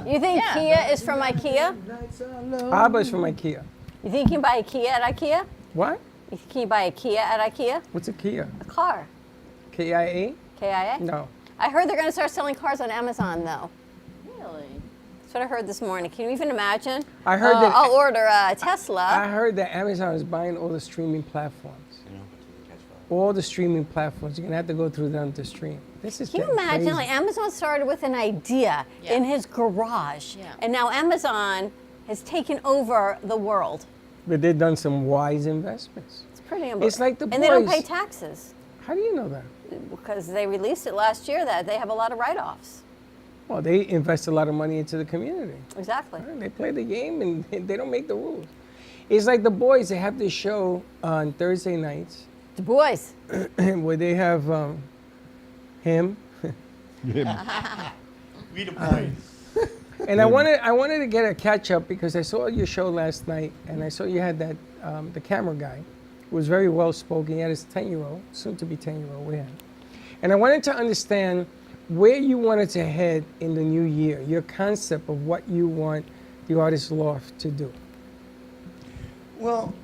You think Kia is from IKEA? Abba's from IKEA. You think you can buy a Kia at IKEA? What? You think you can buy a Kia at IKEA? What's a Kia? A car. KIA? KIA? No. I heard they're going to start selling cars on Amazon, though. Really? That's what I heard this morning. Can you even imagine? I heard that. I'll order a Tesla. I heard that Amazon is buying all the streaming platforms. All the streaming platforms. You're going to have to go through them to stream. This is Can you getting imagine? crazy. Like Amazon started with an idea in his garage, and now Amazon has taken over the world. But they've done some wise investments. It's pretty It's unbelievable. like the boys. And they don't pay taxes. How do you know that? Because they released it last year that they have a lot of write-offs. Well, they invest a lot of money into the community. Exactly. They play the game and they don't make the rules. It's like the boys. They have this show on Thursday nights. The boys. Where they have him. We the boys. And I wanted to get a catch up because I saw your show last night and I saw you had that the camera guy who was very well spoken. He had his 10-year-old, soon to be 10-year-old with him. And I wanted to understand where you wanted to head in the new year, your concept of what you want the Artist Loft to do. Well,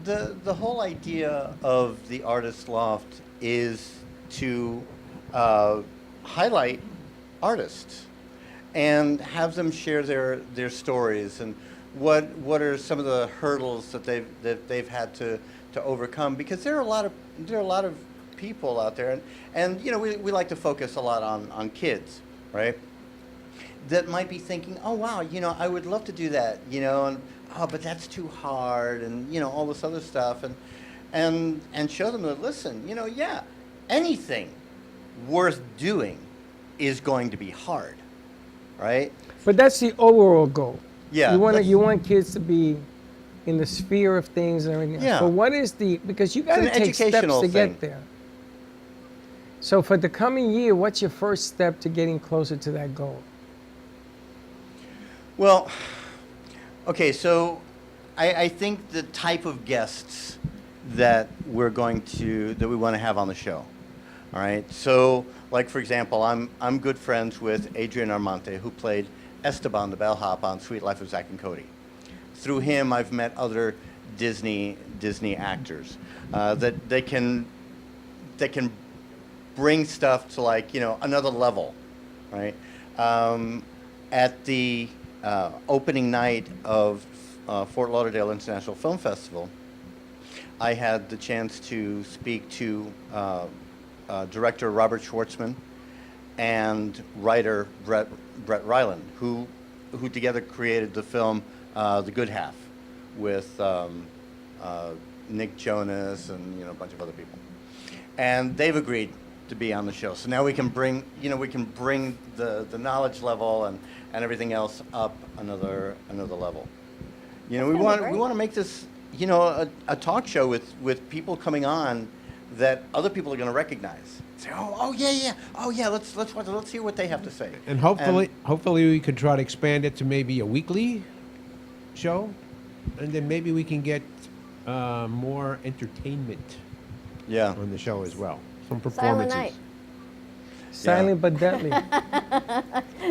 the whole idea of the Artist Loft is to highlight artists and have them share their stories and what are some of the hurdles that they've had to overcome, because there are a lot of people out there, and you know, we like to focus a lot on kids, right? That might be thinking, oh wow, you know, I would love to do that, you know, and oh, but that's too hard, and you know, all this other stuff, and show them that, listen, you know, yeah, anything worth doing is going to be hard, right? But that's the overall goal. Yeah, You want kids to be in the sphere of things and everything else. Yeah. But what is because you got to It's an take steps educational to thing. get there. So for the coming year, what's your first step to getting closer to that goal? Well, okay, so I think the type of guests that we want to have on the show. All right. So, like for example, I'm good friends with Adrian Armante, who played Esteban the bellhop on Sweet Life of Zack and Cody. Through him, I've met other Disney actors that they can bring stuff to another level, right? At the opening night of Fort Lauderdale International Film Festival, I had the chance to speak to director Robert Schwartzman and writer Brett Ryland, who together created the film The Good Half with Nick Jonas and a bunch of other people, and they've agreed to be on the show. So now we can bring the knowledge level and everything else up another level. We want to make this a talk show with people coming on that other people are going to recognize. Say, oh yeah, let's watch it. Let's hear what they have to say. And hopefully we could try to expand it to maybe a weekly show, and then maybe we can get more entertainment on the show as well. Some performances. Silent Night. Silent but deadly.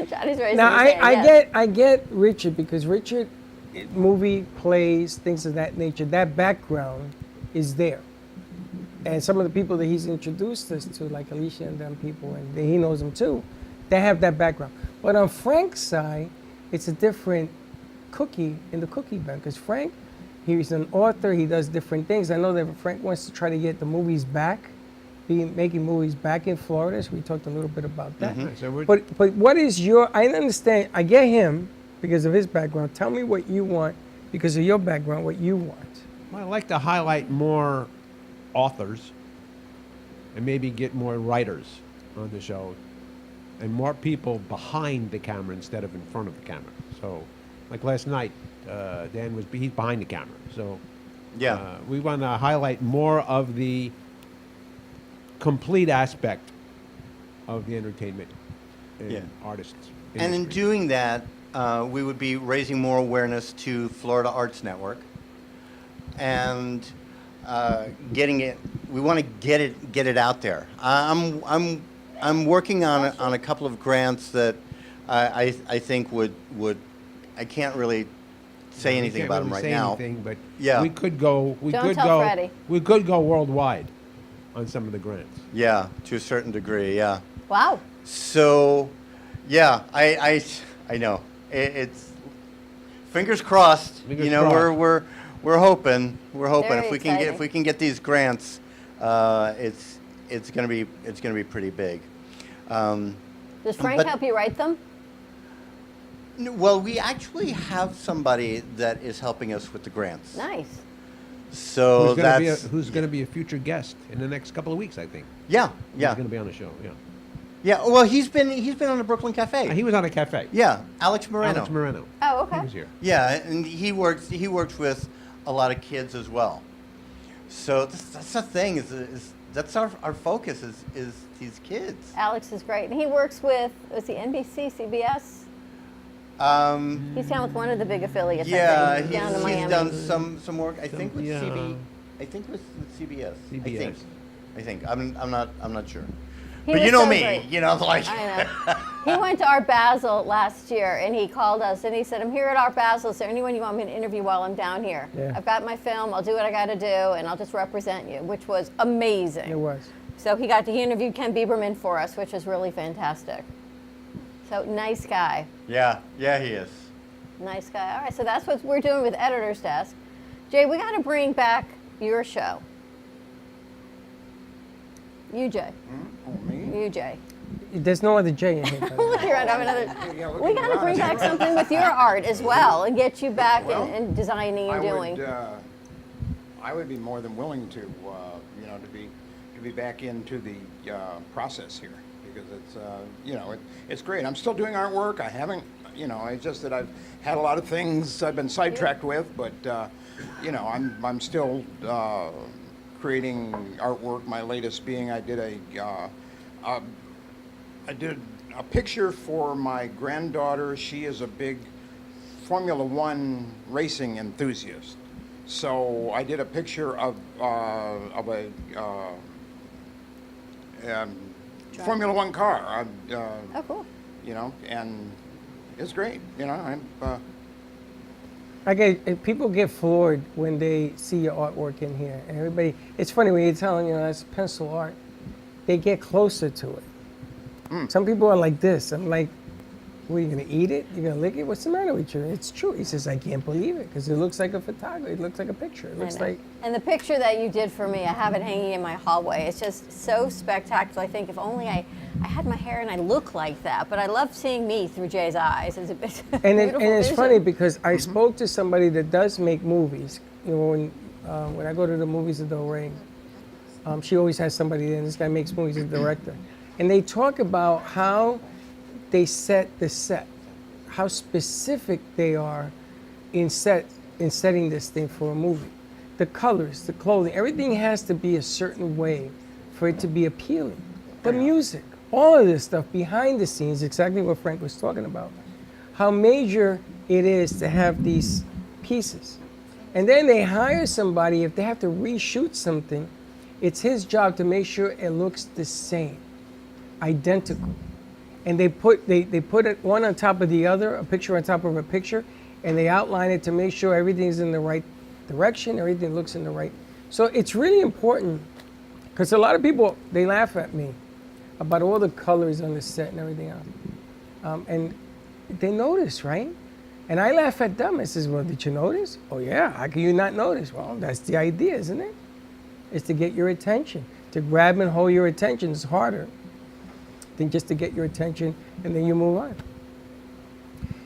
Johnny's raising Now his hand, I get Richard, because Richard, movie, plays, things of that nature, that background is there. And some of the people that he's introduced us to, like Alicia and them people, and he knows them too, they have that background. But on Frank's side, it's a different cookie in the cookie band, because Frank, he's an author, he does different things. I know that Frank wants to try to get the movies back, making movies back in Florida, so we talked a little bit about that. So but what is I understand, I get him because of his background. Tell me what you want, because of your background, what you want. Well, I'd like to highlight more authors and maybe get more writers on the show and more people behind the camera instead of in front of the camera. So, like last night, Dan he's behind the camera. So, we want to highlight more of the complete aspect of the entertainment and artists. And in doing that, we would be raising more awareness to Florida Arts Network and getting it. We want to get it out there. I'm working on a couple of grants that I think would I can't really say anything about them right now. But yeah, we could go. We Don't could tell go. Freddie. We could go worldwide on some of the grants. Yeah, to a certain degree. Yeah. Wow. So, yeah, I know it's fingers crossed. Fingers crossed. We're hoping Very if we can get these grants, it's gonna be pretty big. Does Frank help you write them? Well, we actually have somebody that is helping us with the grants. Nice. So who's going to be a future guest in the next couple of weeks, I think. Yeah. He's going to be on the show. Yeah. Yeah. Well, he's been on the Brooklyn Cafe. He was on a cafe. Yeah, Alex Moreno. Alex Moreno. Oh, okay. He was here. Yeah, and he works with a lot of kids as well. So that's the thing is that's our focus is these kids. Alex is great. And he works with, is he NBC, CBS? He's down with one of the big affiliates. Yeah, I think, down in Miami. he's done some work. I think with CBS. CBS. I think. I'm not sure. He But was you know so me, great. like. I know. He went to Art Basel last year, and he called us, and he said, I'm here at Art Basel. Is there anyone you want me to interview while I'm down here? Yeah. I've got my film. I'll do what I got to do, and I'll just represent you, which was amazing. It was. So he interviewed Ken Bieberman for us, which was really fantastic. So nice guy. Yeah, he is. Nice guy. All right, so that's what we're doing with Editor's Desk. Jay, we got to bring back your show. You, Jay. Me? You, Jay. There's no other J in here. Look, you're right. I have another. We got to bring back something with your art as well and get you back in designing and doing. I would be more than willing to, to be back into the process here, because it's, it's great. I'm still doing artwork. I haven't, it's just that I've had a lot of things I've been sidetracked with, but, I'm still creating artwork. My latest being I did a picture for my granddaughter. She is a big Formula One racing enthusiast. So I did a picture of a Formula One car. Oh, cool. You know, and it's great. You know, People get floored when they see your artwork in here. And everybody, it's funny when you're telling, that's pencil art. They get closer to it. Some people are like this. I'm like, what, are you going to eat it? You're going to lick it? What's the matter with you? It's true. He says, I can't believe it because it looks like a photography. It looks like a picture. It looks like. And the picture that you did for me, I have it hanging in my hallway. It's just so spectacular. I think if only I had my hair and I look like that. But I love seeing me through Jay's eyes. It's a beautiful It's vision. funny because I spoke to somebody that does make movies. When I go to the movies of Del Rey, she always has somebody there, and this guy makes movies as a director. And they talk about how they set the set, how specific they are in setting this thing for a movie. The colors, the clothing, everything has to be a certain way for it to be appealing. The music, all of this stuff behind the scenes, exactly what Frank was talking about. How major it is to have these pieces. And then they hire somebody, if they have to reshoot something, it's his job to make sure it looks the same, identical. And they put it one on top of the other, a picture on top of a picture, and they outline it to make sure everything's in the right direction, everything looks in the right. So it's really important, because a lot of people, they laugh at me about all the colors on the set and everything else. And they notice, right? And I laugh at them. I says, well, did you notice? Oh yeah, how can you not notice? Well, that's the idea, isn't it? It's to get your attention. To grab and hold your attention is harder than just to get your attention and then you move on.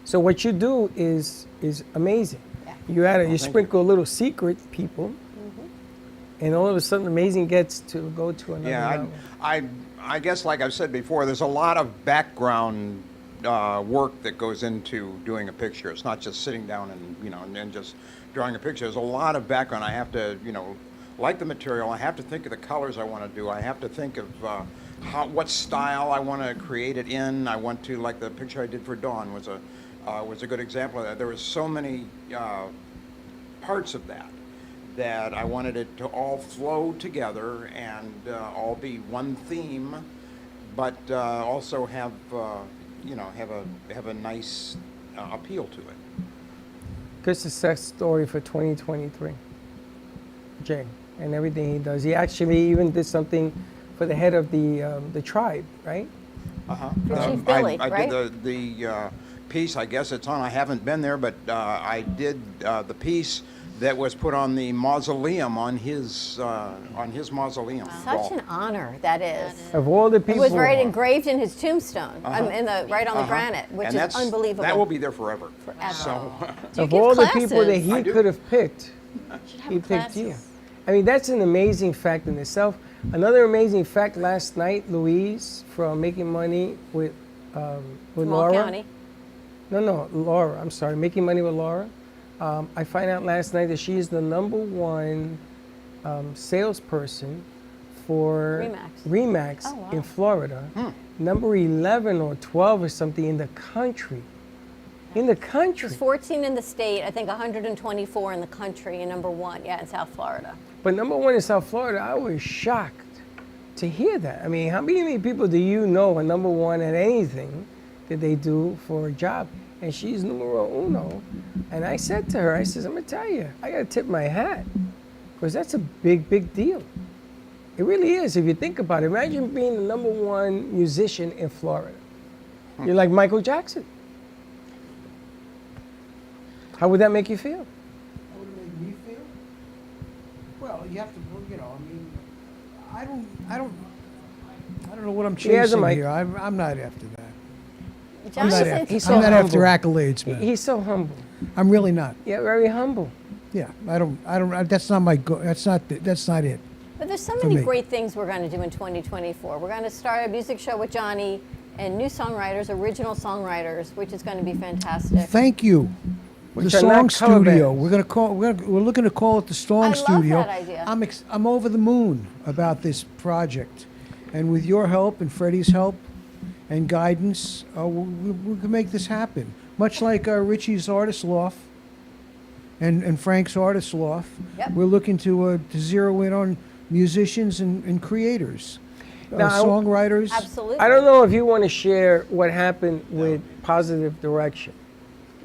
So what you do is amazing. Yeah. You sprinkle a little secret, people, and all of a sudden amazing gets to go to another level. I guess, like I've said before, there's a lot of background work that goes into doing a picture. It's not just sitting down and just drawing a picture. There's a lot of background. I have to like the material. I have to think of the colors I want to do. I have to think of what style I want to create it in. I want to, like the picture I did for Dawn was a good example of that. There was so many parts of that I wanted it to all flow together and all be one theme, but also have a nice appeal to it. Good success story for 2023, Jay, and everything he does. He actually even did something for the head of the tribe, right? Chief Billy, I right? did the piece. I guess it's on. I haven't been there, but I did the piece that was put on the mausoleum on his mausoleum. Such an honor that is. Of all the people, it was right engraved in his tombstone, right on the granite, which is unbelievable. That will be there forever. Forever. So, of all the people that he could have picked, he picked you. I mean, that's an amazing fact in itself. Another amazing fact last night, Louise from Making Money with Laura. County. No, Laura. I'm sorry, Making Money with Laura. I find out last night that she is the #1 salesperson for Remax in Florida. Number 11 or 12 or something in the country. In the country. She's 14 in the state, I think 124 in the country, and #1, in South Florida. But #1 in South Florida, I was shocked to hear that. I mean, how many people do you know are #1 at anything that they do for a job? And she's numero uno. And I said to her, I says, I'm gonna tell you, I gotta tip my hat, because that's a big, big deal. It really is, if you think about it. Imagine being the #1 musician in Florida. You're like Michael Jackson. How would that make you feel? How would it make me feel? Well, you have to, I don't know what I'm chasing here. I'm not after that. I'm not after accolades, man. He's so humble. I'm really not. Yeah, very humble. Yeah, I don't. That's not my goal. That's not it. But there's so many great things we're going to do in 2024. We're going to start a music show with Johnny and new songwriters, original songwriters, which is going to be fantastic. Thank you. The Song Studio. We're looking to call it the Song Studio. I love that idea. I'm over the moon about this project, and with your help and Freddie's help and guidance, we can make this happen. Much like Richie's Artist Loft and Frank's Artist Loft. Yep. We're looking to zero in on musicians and creators, Now, songwriters. Absolutely. I don't know if you want to share what happened with Positive Direction.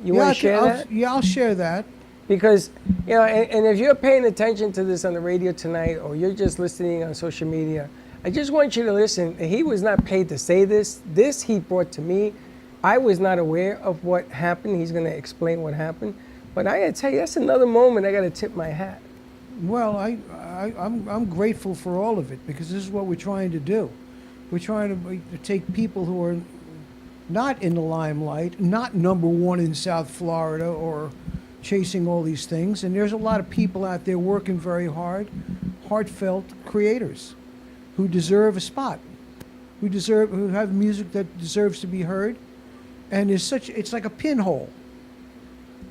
You want to share that? Yeah, I'll share that. Because, you know, and if you're paying attention to this on the radio tonight or you're just listening on social media, I just want you to listen. He was not paid to say this. This he brought to me. I was not aware of what happened. He's going to explain what happened. But I got to tell you, that's another moment I got to tip my hat. Well, I'm grateful for all of it because this is what we're trying to do. We're trying to take people who are not in the limelight, not #1 in South Florida or chasing all these things. And there's a lot of people out there working very hard, heartfelt creators who deserve a spot, who have music that deserves to be heard. And it's like a pinhole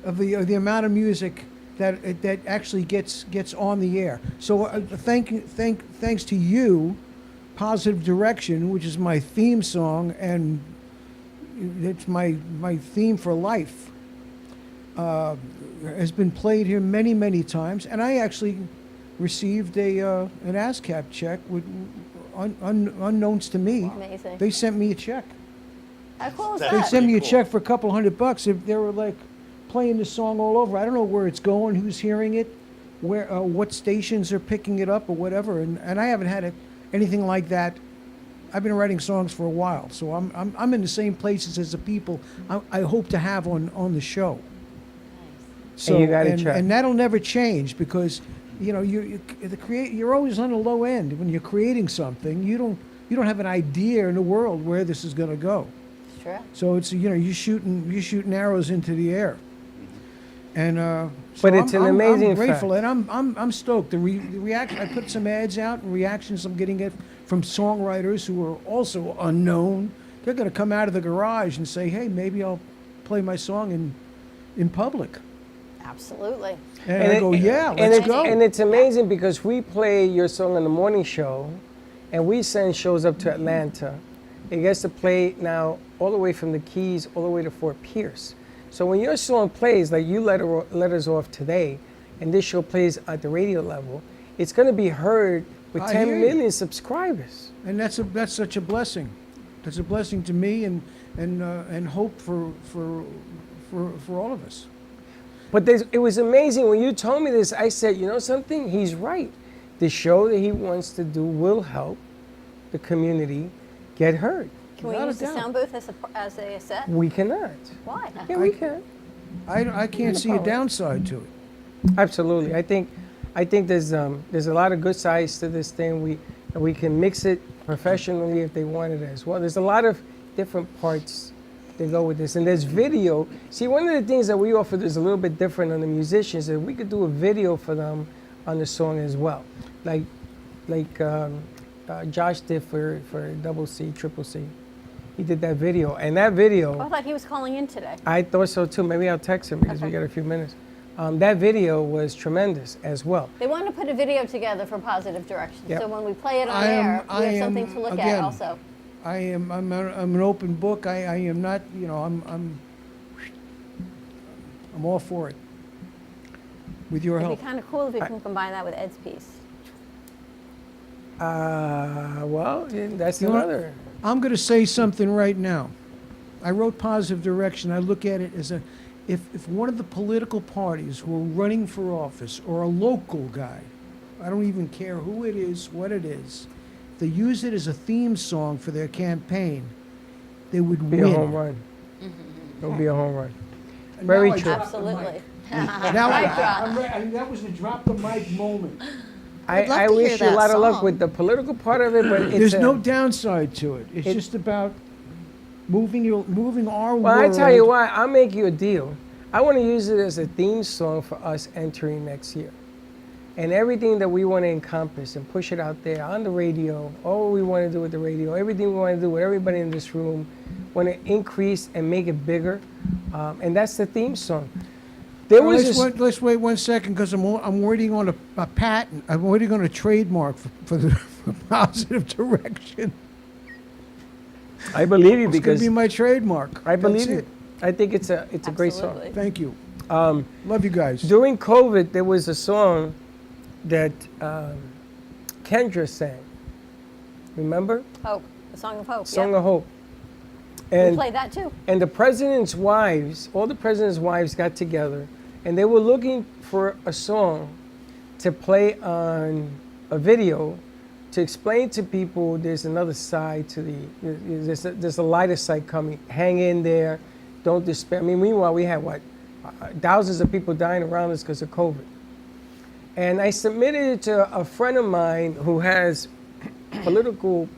of the amount of music that actually gets on the air. So thanks to you, Positive Direction, which is my theme song and it's my theme for life, has been played here many, many times. And I actually received an ASCAP check with unknowns to me. Amazing. They sent me a check. How cool is They that? sent me a check for a couple $100 if they were like playing the song all over. I don't know where it's going, who's hearing it, where, what stations are picking it up or whatever. And I haven't had anything like that. I've been writing songs for a while, so I'm in the same places as the people I hope to have on the show. So And you got it checked. and that'll never change because you know you're always on the low end when you're creating something. You don't have an idea in the world where this is going to go. Sure. So it's you're shooting arrows into the air, and so But it's an amazing I'm grateful, fact. and I'm stoked. The reaction. I put some ads out and reactions I'm getting it from songwriters who are also unknown. They're going to come out of the garage and say, "Hey, maybe I'll play my song in public." Absolutely. And I go, "Yeah, let's go." And it's amazing because we play your song on the morning show, and we send shows up to Atlanta. It gets to play now all the way from the Keys all the way to Fort Pierce. So when your song plays, like you let us off today, and this show plays at the radio level, it's going to be heard with I 10 hear you. million subscribers. And that's such a blessing. That's a blessing to me and hope for all of us. But it was amazing when you told me this. I said, you know something? He's right. The show that he wants to do will help the community get heard. Can we use the sound booth as a set? We cannot. Why? Yeah, we can. I can't see a downside to it. Absolutely. I think there's a lot of good sides to this thing. We can mix it professionally if they wanted it as well. There's a lot of different parts that go with this, and there's video. See, one of the things that we offer that's a little bit different on the musicians is we could do a video for them on the song as well, like Josh did for Double C, Triple C. He did that video, and that video. Oh, I thought he was calling in today. I thought so too. Maybe I'll text him because we got a few minutes. That video was tremendous as well. They want to put a video together for Positive Direction. Yep. So when we play it on air, we have something to look at also. I'm an open book. I am not, I'm all for it. With your help. It'd be kind of cool if we can combine that with Ed's piece. Well, that's You know what? another. I'm going to say something right now. I wrote Positive Direction. I look at it as if one of the political parties who are running for office or a local guy, I don't even care who it is, what it is, if they use it as a theme song for their campaign, they would Be win. a home run. It'll be a home run. And Very now I true. dropped the mic. Absolutely. Now Mic drop. that was the drop the mic moment. I wish you a lot of luck with the political part of it, but it's There's no downside to it. It's just about moving our Well, world. I tell you what, I'll make you a deal. I want to use it as a theme song for us entering next year. And everything that we want to encompass and push it out there on the radio, all we want to do with the radio, everything we want to do with everybody in this room, want to increase and make it bigger. And that's the theme song. There Well, was let's wait 1 second because I'm waiting on a patent. I'm waiting on a trademark for the for Positive Direction. I believe you It's going because to be my trademark. I That's believe you. it. I think it's a great song. Absolutely. Thank you. Love you guys. During COVID, there was a song that Kendra sang. Remember? Hope, the Song of Hope. Song yeah. of Hope. We played that too. And the president's wives, all the president's wives got together, and they were looking for a song to play on a video to explain to people there's another side to there's a lighter side coming. Hang in there, don't despair. I mean, meanwhile, we had thousands of people dying around us because of COVID. And I submitted it to a friend of mine who has political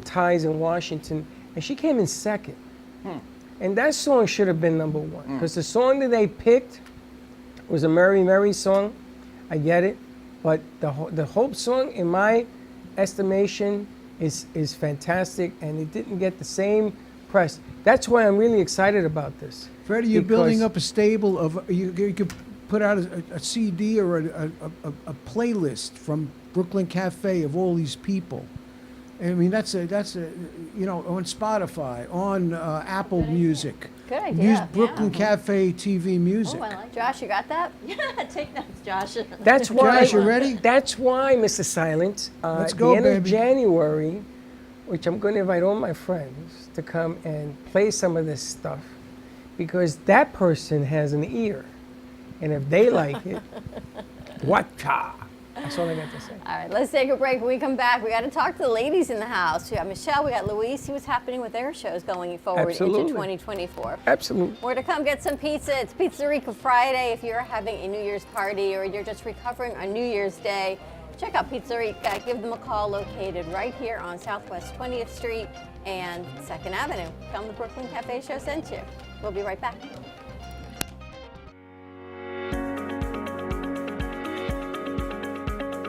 ties in Washington, and she came in second. And that song should have been number one, because the song that they picked was a Mary Mary song. I get it, but the Hope song, in my estimation, is fantastic, and it didn't get the same press. That's why I'm really excited about this. Freddie, you're building up a stable of, you could put out a CD or a playlist from Brooklyn Cafe of all these people. I mean, that's a on Spotify, on Apple Music. Good idea. Use Brooklyn Cafe TV music. Oh, I like Josh, you got that? Yeah, take notes, Josh. That's why. Josh, you ready? That's why, Mr. Silent. Let's at go, the end of baby. January, which I'm going to invite all my friends to come and play some of this stuff, because that person has an ear, and if they like it, watcha. That's all I got to say. All right, let's take a break. When we come back, we got to talk to the ladies in the house. We got Michelle, we got Luis. See what's happening with their shows going forward into 2024. Absolutely. More to come. Get some pizza. It's Pizza-Rica Friday. If you're having a New Year's party or you're just recovering on New Year's Day, check out Pizza-Rica. Give them a call, located right here on Southwest 20th Street and 2nd Avenue. Tell them the Brooklyn Cafe Show sent you. We'll be right back.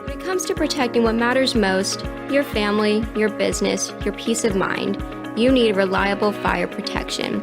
When it comes to protecting what matters most, your family, your business, your peace of mind, you need reliable fire protection.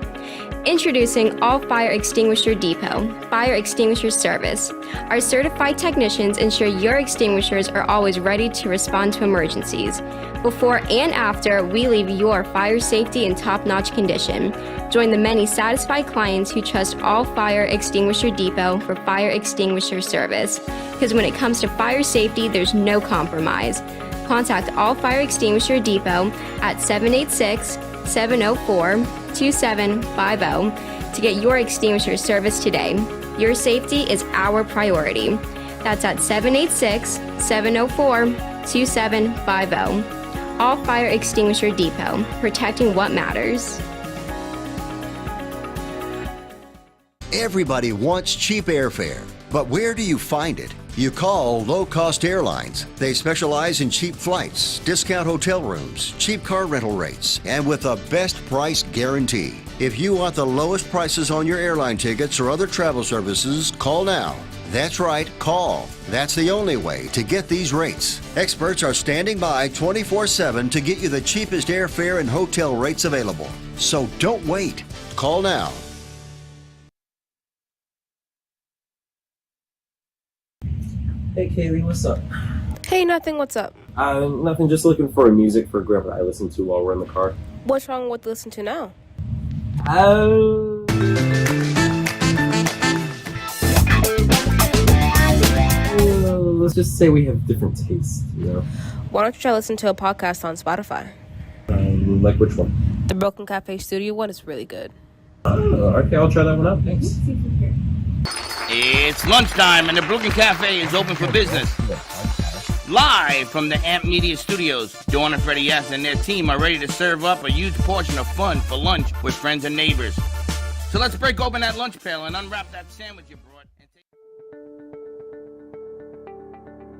Introducing All Fire Extinguisher Depot, Fire Extinguisher Service. Our certified technicians ensure your extinguishers are always ready to respond to emergencies. Before and after, we leave your fire safety in top-notch condition. Join the many satisfied clients who trust All Fire Extinguisher Depot for fire extinguisher service. Because when it comes to fire safety, there's no compromise. Contact All Fire Extinguisher Depot at 786-704-2750 to get your extinguisher service today. Your safety is our priority. That's at 786-704-2750. All Fire Extinguisher Depot, protecting what matters. Everybody wants cheap airfare, but where do you find it? You call Low Cost Airlines. They specialize in cheap flights, discount hotel rooms, cheap car rental rates, and with a best price guarantee. If you want the lowest prices on your airline tickets or other travel services, call now. That's right, call. That's the only way to get these rates. Experts are standing by 24/7 to get you the cheapest airfare and hotel rates available. So don't wait. Call now. Hey Kaylee, what's up? Hey, nothing, what's up? Nothing, just looking for music for Grandpa I listen to while we're in the car. What's wrong with listen to now? Let's just say we have different tastes, you know? Why don't you try listen to a podcast on Spotify? Like which one? The Broken Cafe Studio one is really good. Okay, I'll try that one out, thanks. It's lunchtime and the Brooklyn Cafe is open for business. Live from the Amp Media Studios, Dawn and Freddie S. and their team are ready to serve up a huge portion of fun for lunch with friends and neighbors. So let's break open that lunch pail and unwrap that sandwich you brought.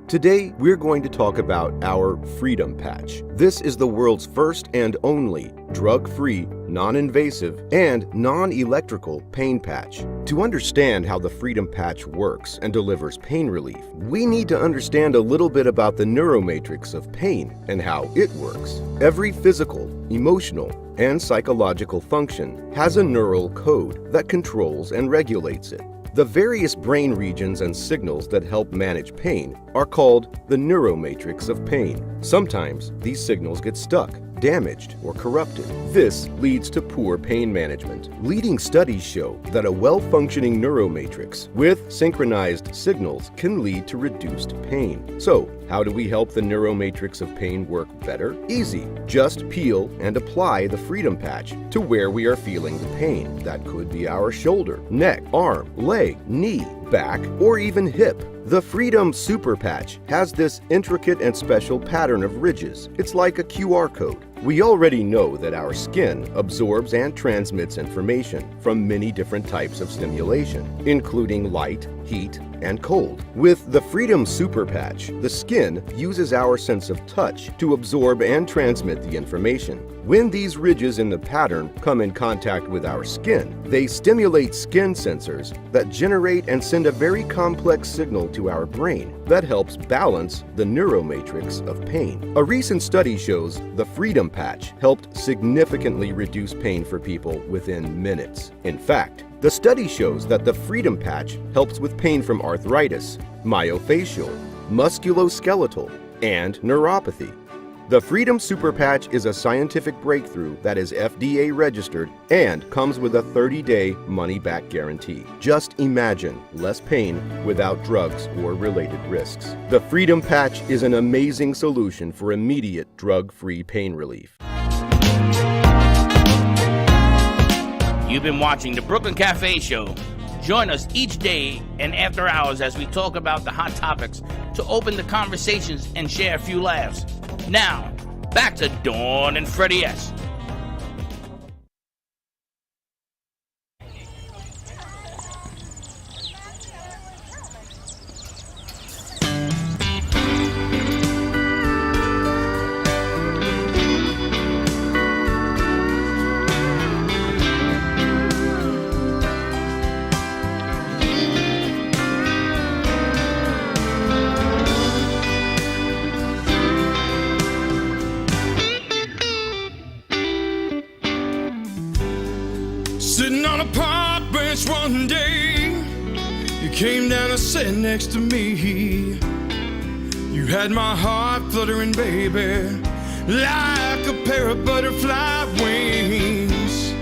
Today, we're going to talk about our Freedom Patch. This is the world's first and only drug-free, non-invasive, and non-electrical pain patch. To understand how the Freedom Patch works and delivers pain relief, we need to understand a little bit about the neuromatrix of pain and how it works. Every physical, emotional, and psychological function has a neural code that controls and regulates it. The various brain regions and signals that help manage pain are called the neuromatrix of pain. Sometimes these signals get stuck, damaged, or corrupted. This leads to poor pain management. Leading studies show that a well-functioning neuromatrix with synchronized signals can lead to reduced pain. So, how do we help the neuromatrix of pain work better? Easy. Just peel and apply the Freedom Patch to where we are feeling the pain. That could be our shoulder, neck, arm, leg, knee, back, or even hip. The Freedom Super Patch has this intricate and special pattern of ridges. It's like a QR code. We already know that our skin absorbs and transmits information from many different types of stimulation, including light, heat, and cold. With the Freedom Super Patch, the skin uses our sense of touch to absorb and transmit the information. When these ridges in the pattern come in contact with our skin, they stimulate skin sensors that generate and send a very complex signal to our brain that helps balance the neuromatrix of pain. A recent study shows the Freedom Patch helped significantly reduce pain for people within minutes. In fact, the study shows that the Freedom Patch helps with pain from arthritis, myofascial, musculoskeletal, and neuropathy. The Freedom Super Patch is a scientific breakthrough that is FDA registered and comes with a 30-day money-back guarantee. Just imagine less pain without drugs or related risks. The Freedom Patch is an amazing solution for immediate drug-free pain relief. You've been watching the Brooklyn Cafe Show. Join us each day and after hours as we talk about the hot topics to open the conversations and share a few laughs. Now, back to Dawn and Freddie S. Sitting on a park bench one day, you came down and sat next to me. You had my heart fluttering, baby, like a pair of butterfly wings.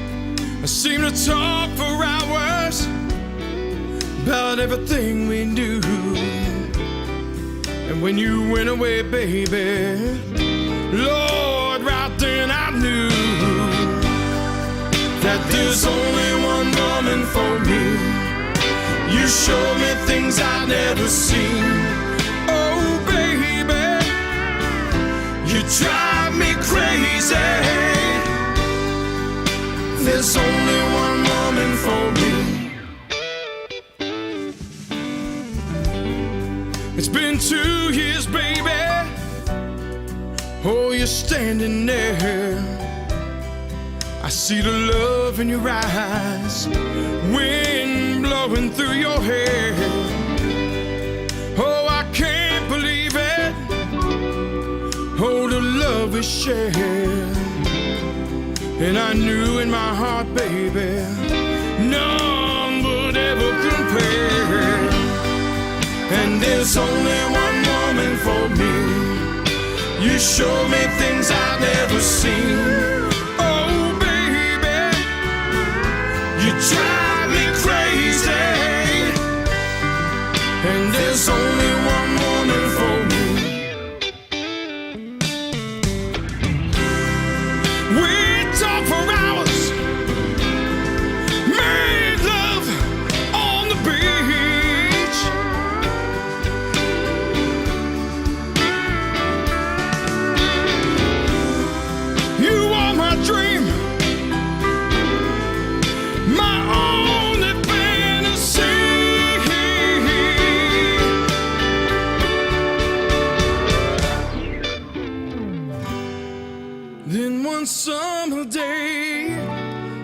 I seemed to talk for hours about everything we do. And when you went away, baby, Lord, right then I knew that there's only one woman for me. You showed me things I'd never seen. Oh, baby, you drive me crazy. There's only one woman for me. It's been 2 years, baby. Oh, you're standing there. I see the love in your eyes, wind blowing through your hair. Oh, I can't believe it. Oh, the love we shared. And I knew in my heart, baby, none would ever compare. And there's only one woman for me. You showed me things I've never seen. You drive me crazy, and there's only one woman for me. We talk for hours, made love on the beach. You are my dream. Summer day,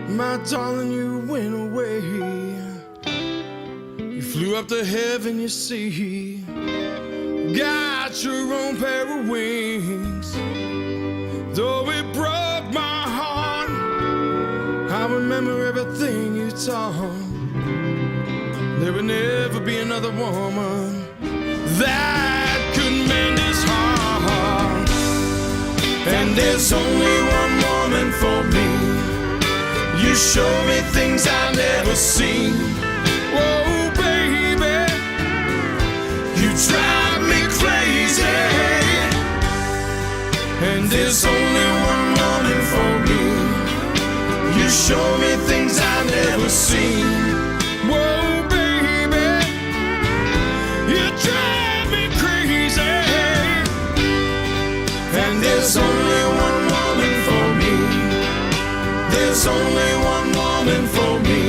my darling, you went away. You flew up to heaven, you see, got your own pair of wings. Though it broke my heart, I remember everything you taught. There would never be another woman that could mend his heart. And there's only woman for me. You show me things I've never seen. Whoa, baby, you drive me crazy. And there's only one woman for me. You show me things I've never seen. Whoa, baby, you drive me crazy. And there's only one woman for me. There's only one woman for me.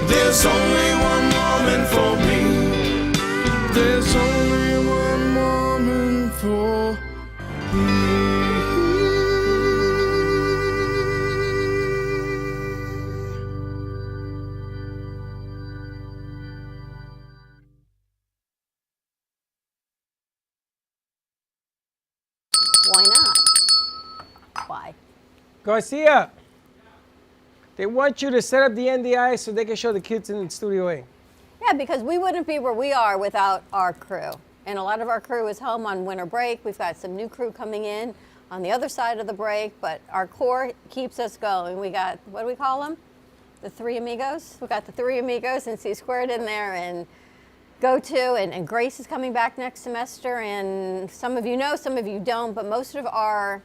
There's only one woman for me. There's only one woman for me. Why not? Why? Garcia, they want you to set up the NDI so they can show the kids in Studio A. Yeah, because we wouldn't be where we are without our crew. And a lot of our crew is home on winter break. We've got some new crew coming in on the other side of the break, but our core keeps us going. We got, what do we call them? The Three Amigos. We got the Three Amigos and C Squared in there, and Go To, and Grace is coming back next semester, and some of you know, some of you don't, but most of our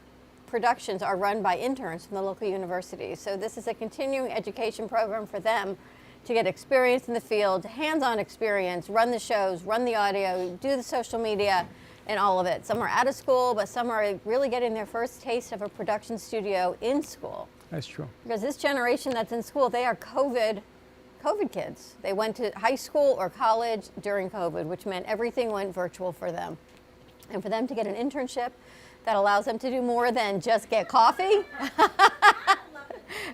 productions are run by interns from the local universities. So this is a continuing education program for them to get experience in the field, hands-on experience, run the shows, run the audio, do the social media, and all of it. Some are out of school, but some are really getting their first taste of a production studio in school. That's true. Because this generation that's in school, they are COVID kids. They went to high school or college during COVID, which meant everything went virtual for them. And for them to get an internship that allows them to do more than just get coffee.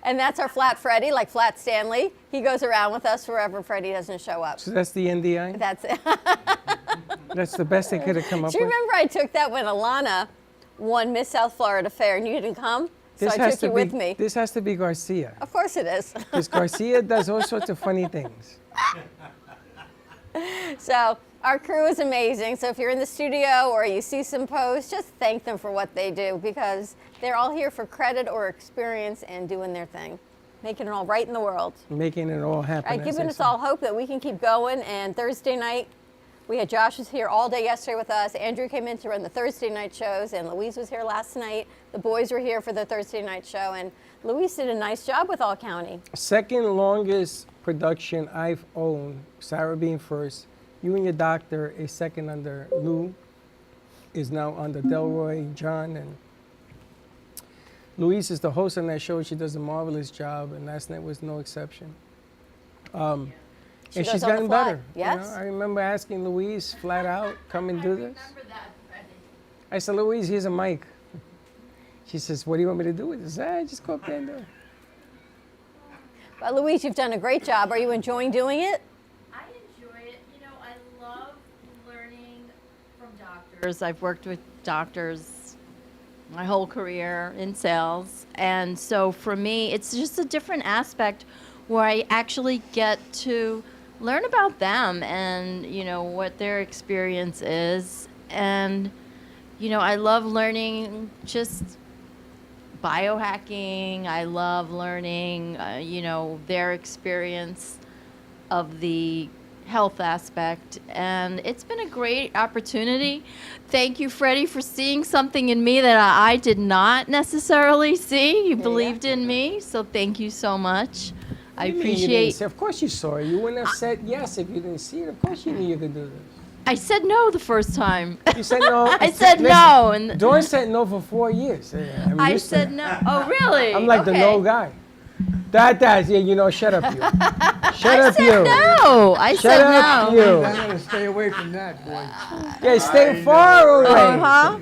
And that's our Flat Freddy, like Flat Stanley. He goes around with us wherever Freddy doesn't show up. So that's the NDI? That's it. That's the best they could have come up Do you with? remember I took that when Alana won Miss South Florida Fair and you didn't come? So I took you with me. This has to be Garcia. Of course it is. Because Garcia does all sorts of funny things. So our crew is amazing. So if you're in the studio or you see some posts, just thank them for what they do, because they're all here for credit or experience and doing their thing, making it all right in the world. Making it all happen. Right, as giving they us say. all hope that we can keep going. And Thursday night, we had Josh was here all day yesterday with us. Andrew came in to run the Thursday night shows, and Louise was here last night. The boys were here for the Thursday night show, and Louise did a nice job with All County. Second longest production I've owned, Sarah being first. You and Your Doctor is second under Lou, is now under Delroy, John, and Louise is the host on that show. She does a marvelous job, and last night was no exception. She And goes she's on the gotten fly. better. you know? Yes. I remember asking Louise flat out, come and do this. I said, Louise, here's a mic. She says, what do you want me to do with this? I said, just go up there and do it. But Louise, you've done a great job. Are you enjoying doing it? I enjoy it. You know, I love learning from doctors. I've worked with doctors my whole career in sales. And so for me, it's just a different aspect where I actually get to learn about them and, you know, what their experience is. And, you know, I love learning just biohacking. I love learning, you know, their experience of the health aspect. And it's been a great opportunity. Thank you, Freddie, for seeing something in me that I did not necessarily see. You believed in me, so thank you so much. I What do you mean you didn't appreciate. see? Of course you saw it. You wouldn't have said yes if you didn't see it. Of course you knew you could do this. I said no the first time. You said no. I said no, and Dawn said no for 4 years. I, mean, I you said no. Oh, really? I'm like the Okay. no guy. That, yeah, you know, shut up you. Shut up said you. no. I Shut said up no. you. I gotta stay away from that, boy. Yeah, stay far away. Uh-huh.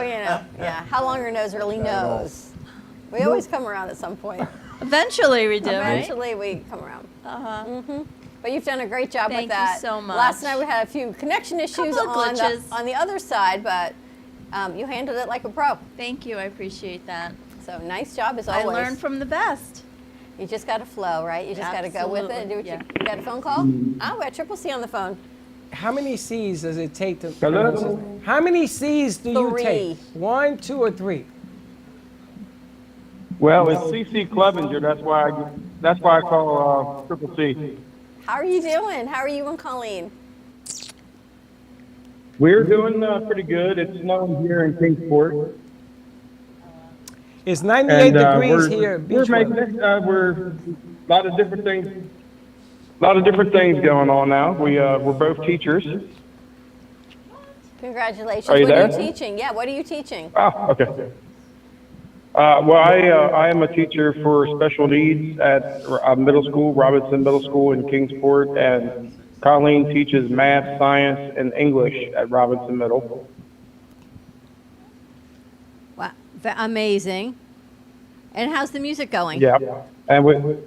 You know, yeah, how long your nose really knows. We always come around at some point. Eventually we do, right? Eventually we come around. Uh-huh. Mm-hmm. But you've done a great job Thank with that. you so much. Last night we had a few connection issues Couple of glitches. on the other side, but you handled it like a pro. Thank you. I appreciate that. So nice job as I always. learned from the best. You just got to flow, right? You just got to go with it and do what you got a phone call? Oh, we got Triple C on the phone. How many C's does it take to... Hello? How many C's do you 3. take? 1, 2, or 3? Well, it's CC Clevenger. That's why I call Triple C. How are you doing? How are you and Colleen? We're doing pretty good. It's snowing here in Kingsport. It's 98 degrees here. We're making it. We're a lot of different things. A lot of different things going on now. We're both teachers. Congratulations. Are you what there? are you teaching? Yeah, what are you teaching? Oh, okay. Well, I am a teacher for special needs at middle school, Robinson Middle School in Kingsport, and Colleen teaches math, science, and English at Robinson Middle. Wow, amazing. And how's the music going? Yeah, and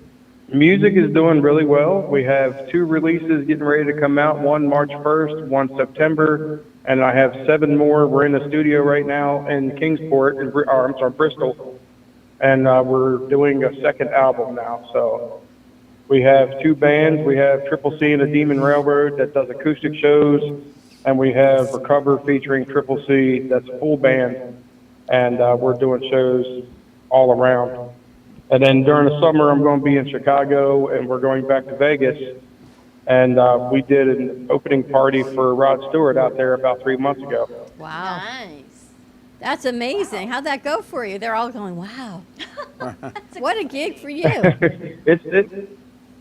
music is doing really well. We have 2 releases getting ready to come out, one March 1st, one September, and I have 7 more. We're in the studio right now in Kingsport, Bristol, and we're doing a 2nd album now. So we have 2 bands. We have Triple C and the Demon Railroad that does acoustic shows, and we have Recover featuring Triple C that's full band, and we're doing shows all around. And then during the summer, I'm going to be in Chicago, and we're going back to Vegas. And we did an opening party for Rod Stewart out there about 3 months ago. Wow. Nice. That's amazing. How'd that go for you? They're all going, wow. What a gig for you.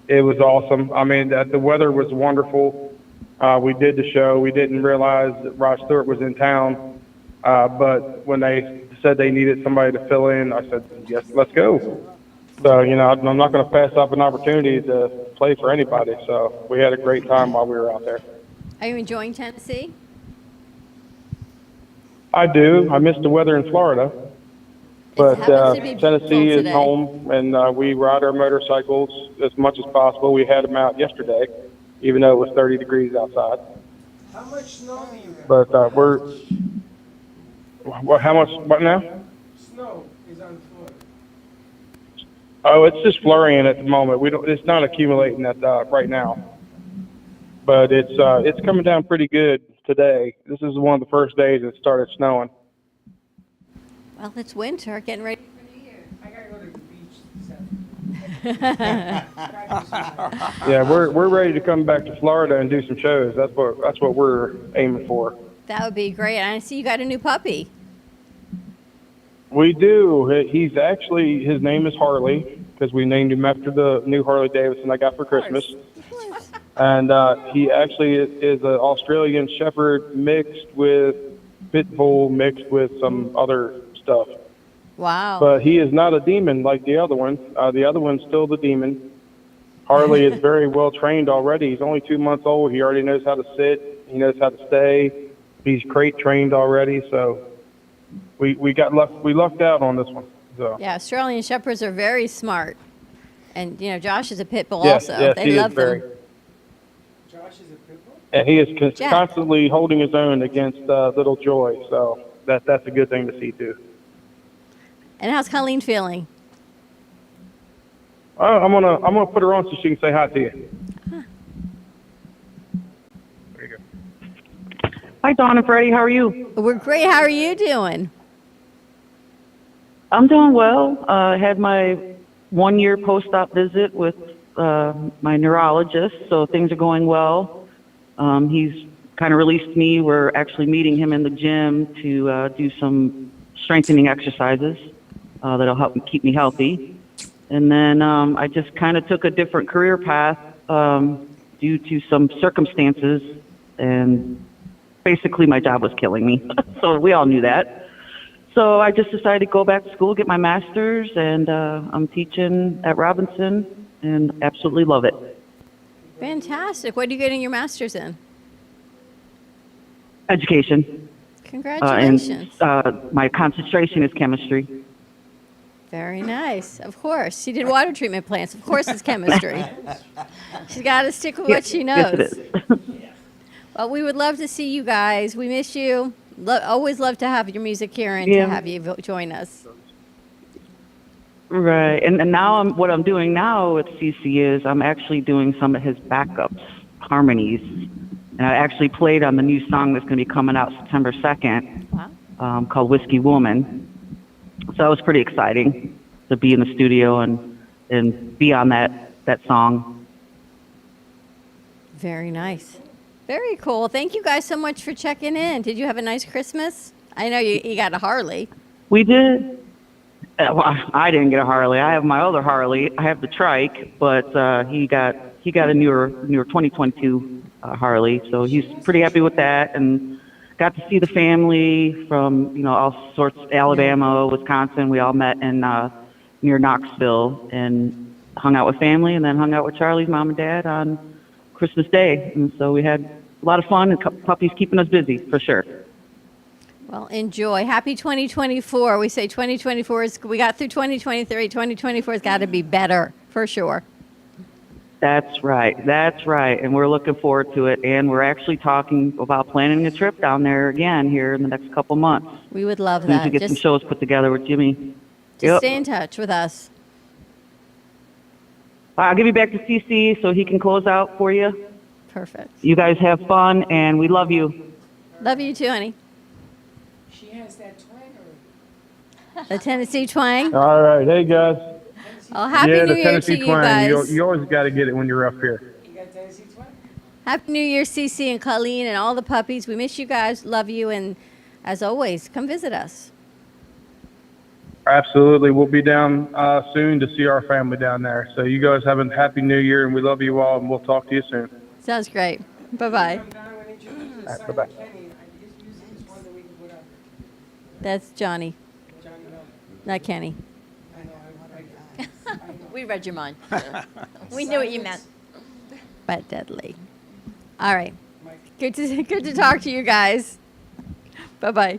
It was awesome. I mean, the weather was wonderful. We did the show. We didn't realize that Rod Stewart was in town. But when they said they needed somebody to fill in, I said, yes, let's go. So, I'm not going to pass up an opportunity to play for anybody. So we had a great time while we were out there. Are you enjoying Tennessee? I do. I miss the weather in Florida. But Tennessee is today. home, and we ride our motorcycles as much as possible. We had them out yesterday, even though it was 30 degrees outside. How much snow do you have? But how much, what now? Snow is on foot. Oh, it's just flurrying at the moment. It's not accumulating right now. But it's coming down pretty good today. This is one of the first days it started snowing. Well, it's winter, getting ready. I gotta go to the beach. Yeah, we're ready to come back to Florida and do some shows. That's what we're aiming for. That would be great. And I see you got a new puppy. We do. His name is Harley, because we named him after the new Harley Davidson I got for Christmas. And he actually is an Australian Shepherd mixed with Pit Bull mixed with some other stuff. Wow. But he is not a demon like the other one. The other one's still the demon. Harley is very well trained already. He's only 2 months old. He already knows how to sit. He knows how to stay. He's crate trained already. So we lucked out on this one. So. Yeah, Australian Shepherds are very smart. And, Josh is a pit bull Yes, also. yes, They he love is very. them. Josh is a pit bull? And he is Jack. constantly holding his own against Little Joy. So that's a good thing to see too. And how's Colleen feeling? I'm gonna put her on so she can say hi to you. There you go. Hi, Dawn and Freddie. How are you? We're great. How are you doing? I'm doing well. I had my 1-year post-op visit with my neurologist, so things are going well. He's kind of released me. We're actually meeting him in the gym to do some strengthening exercises that'll help keep me healthy. And then I just kind of took a different career path due to some circumstances, and basically my job was killing me. So we all knew that. So I just decided to go back to school, get my master's, and I'm teaching at Robinson, and absolutely love it. Fantastic. What are you getting your master's in? Education. Congratulations. And my concentration is chemistry. Very nice. Of course. She did water treatment plants. Of course it's chemistry. She's got to stick with what she knows. Yes, it is. Well, we would love to see you guys. We miss you. Always love to have your music here and Yeah. to have you join us. Right. And now what I'm doing now with CC is I'm actually doing some of his backups, harmonies. And I actually played on the new song that's going to be coming out September 2nd, called Whiskey Woman. So that was pretty exciting. to be in the studio and be on that song. Very nice. Very cool. Thank you guys so much for checking in. Did you have a nice Christmas? I know you got a Harley. We did. Well, I didn't get a Harley. I have my other Harley. I have the trike, but he got a newer 2022 Harley, so he's pretty happy with that. And got to see the family from all sorts, Alabama, Wisconsin. We all met in near Knoxville and hung out with family, and then hung out with Charlie's mom and dad on Christmas Day. And so we had a lot of fun, and puppies keeping us busy for sure. Well, enjoy. Happy 2024. We say 2024 we got through 2023. 2024 has got to be better for sure. That's right. And we're looking forward to it. And we're actually talking about planning a trip down there again here in the next couple months. We would love As soon as that. we get some shows put together with Jimmy. Just stay in touch with us. I'll give you back to CC so he can close out for you. Perfect. You guys have fun, and we love you. Love you too, honey. She has that twang. The Tennessee twang. All right, hey guys. Oh, happy yeah, New the Year Tennessee to you twang. guys. You always got to get it when you're up here. Happy New Year, Cece and Colleen and all the puppies. We miss you guys. Love you. And as always, come visit us. Absolutely, we'll be down soon to see our family down there. So you guys have a happy New Year, and we love you all, and we'll talk to you soon. Sounds great. Bye-bye. All right, bye-bye. That's Johnny. Not Kenny. We read your mind. We knew what you meant. But deadly. All right. Good to talk to you guys. Bye-bye.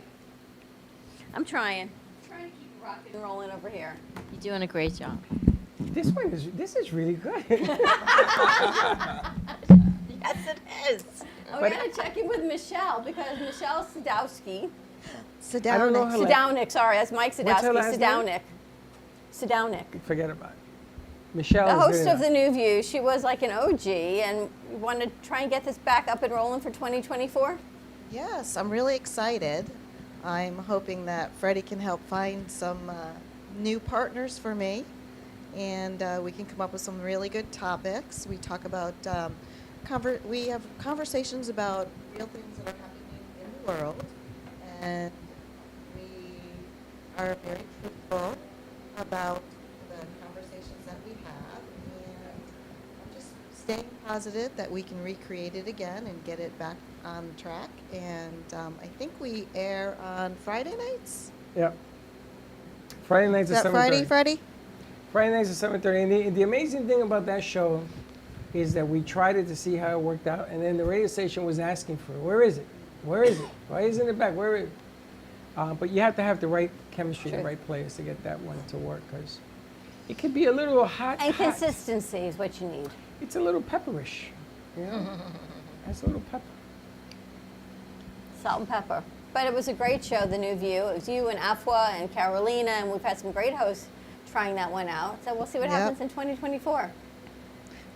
I'm trying to keep rocking and rolling over here. You're doing a great job. This is really good. Yes, it is. Oh, we gotta check in with Michelle because Michelle Sadowski. I don't know her Sadownik, sorry, that's Mike What's her Sadowski. last name? Sadownik. Forget about it. Michelle The is host good of The New View. She was like an OG, and we want to try and get this back up and rolling for 2024? Yes, I'm really excited. I'm hoping that Freddie can help find some new partners for me, and we can come up with some really good topics. We talk about, we have conversations about real things that are happening in the world, and we are very truthful about the conversations that we have, and I'm just staying positive that we can recreate it again and get it back on track. And I think we air on Friday nights. Yeah. Friday nights Is at that 7:30. Friday? Friday nights at 7:30. And the amazing thing about that show is that we tried it to see how it worked out, and then the radio station was asking for it. Where is it? Where is it? Why isn't it back? Where is it? But you have to have the right chemistry, the right players to get that one to work, because it could be a little hot. And consistency is what you need. It's a little pepperish. You know? That's a little pepper. Salt and pepper. But it was a great show, The New View. It was you and Afua and Carolina, and we've had some great hosts trying that one out. So we'll see what happens in 2024.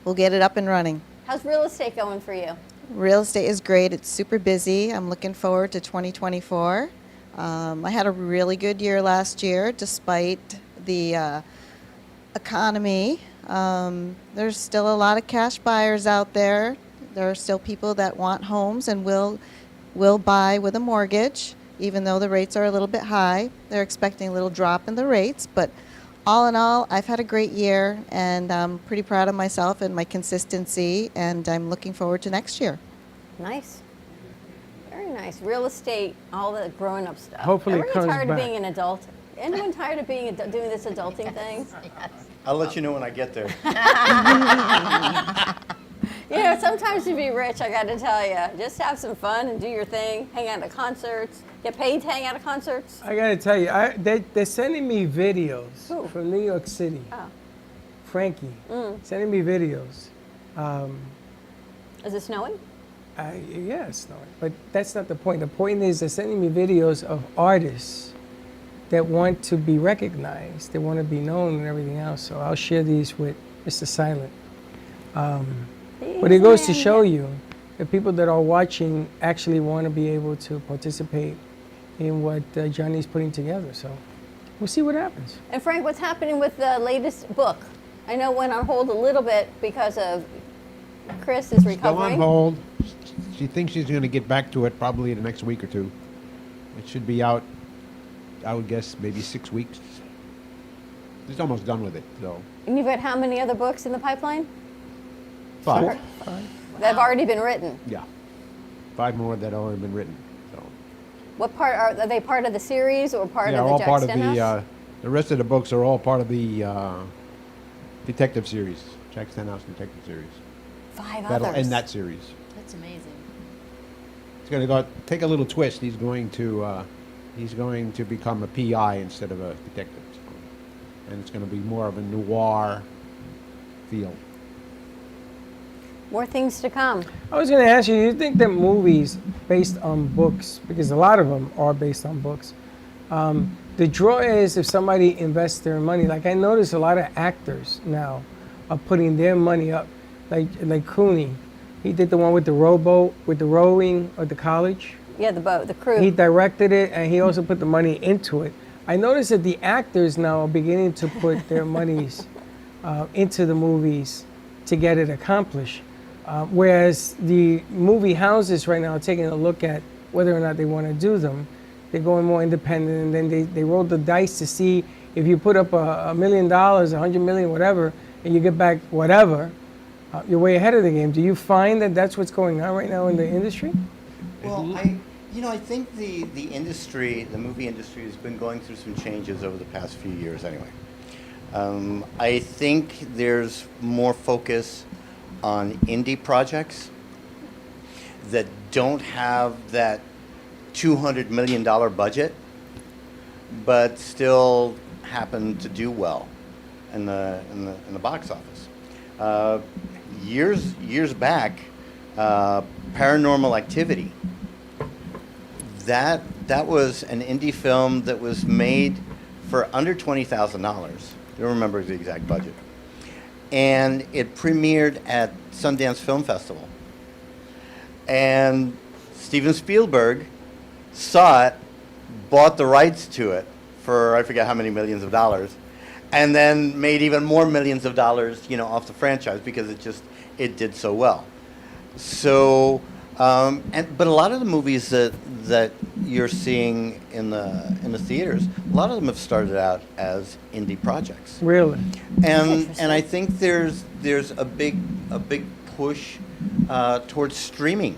We'll get it up and running. How's real estate going for you? Real estate is great. It's super busy. I'm looking forward to 2024. I had a really good year last year, despite the economy. There's still a lot of cash buyers out there. There are still people that want homes and will buy with a mortgage, even though the rates are a little bit high. They're expecting a little drop in the rates, but all in all, I've had a great year, and I'm pretty proud of myself and my consistency, and I'm looking forward to next year. Nice. Very nice. Real estate, all the growing up stuff. Hopefully it Everyone comes tired back. of being an adult? Anyone tired of being doing this adulting thing? I'll let you know when I get there. You know, sometimes to be rich, I got to tell you, just have some fun and do your thing. Hang out at concerts. Get paid to hang out at concerts. I gotta tell you, they're sending me videos from New York City. Oh. Frankie, sending me videos. Is it snowing? Yeah, it's snowing. But that's not the point. The point is they're sending me videos of artists that want to be recognized, they want to be known and everything else. So I'll share these with Mr. Silent. But it goes to show you that people that are watching actually want to be able to participate in what Johnny's putting together. So we'll see what happens. And Frank, what's happening with the latest book? I know it went on hold a little bit because of Chris is Still recovering. on hold. She thinks she's going to get back to it probably in the next week or two. It should be out, I would guess, maybe 6 weeks. She's almost done with it, so. And you've got how many other books in the pipeline? 5. That have already been written. Yeah. 5 more that have already been written. So. What part are they? Part of the series or part Yeah, of the all Jack part of Stenhouse? the rest of the books are all part of the detective series, Jack Stenhouse detective series. 5 That'll others. end that series. That's amazing. It's going to go take a little twist. He's going to become a PI instead of a detective, and it's going to be more of a noir feel. More things to come. I was going to ask you, do you think that movies based on books, because a lot of them are based on books, the draw is if somebody invests their money, like I notice a lot of actors now are putting their money up, like Cooney. He did the one with the rowboat, with the rowing at the college. Yeah, the boat, the crew. He directed it, and he also put the money into it. I noticed that the actors now are beginning to put their monies into the movies to get it accomplished. Whereas the movie houses right now are taking a look at whether or not they want to do them. They're going more independent, and then they roll the dice to see if you put up $1 million, $100 million, whatever, and you get back whatever, you're way ahead of the game. Do you find that that's what's going on right now in the industry? Well, I think the industry, the movie industry, has been going through some changes over the past few years anyway. I think there's more focus on indie projects that don't have that $200 million budget, but still happen to do well in the box office. Years back, Paranormal Activity. That was an indie film that was made for under $20,000. I don't remember the exact budget. And it premiered at Sundance Film Festival. And Steven Spielberg saw it, bought the rights to it for I forget how many millions of dollars, and then made even more millions of dollars, off the franchise because it did so well. So, but a lot of the movies that you're seeing in the theaters, a lot of them have started out as indie projects. Really? And I think there's a big push towards streaming.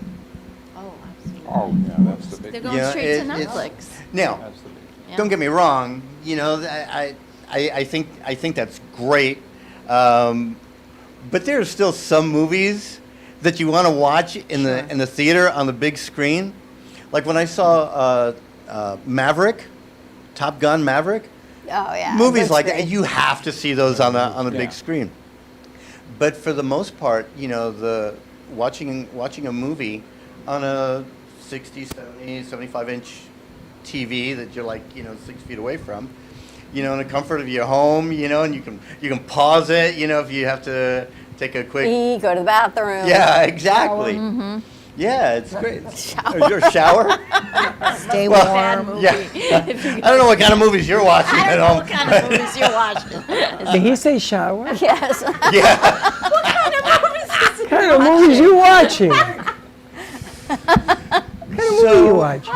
Oh, yeah, that's the big. They're going straight to Netflix. Now, That's the big. Yeah. don't get me wrong. I think that's great. But there are still some movies that you want to watch in the theater on the big screen. Like when I saw Maverick, Top Gun Maverick. Oh yeah. Movies that's like great. that, you have to see those on the big screen. But for the most part, the watching a movie on a 60, 70, 75-inch TV that you're 6 feet away from, in the comfort of your home, and you can pause it, if you have to take a quick Go to the bathroom. Yeah, exactly. Mm-hmm. Yeah, it's great. Shower. Shower? Stay Well, warm. yeah. I don't know what kind of movies you're watching I at don't know home. what kind of movies you're watching. Did he say shower? Yes. Yeah. What kind of movies is What kind of movies you watching? What kind of movie you watching?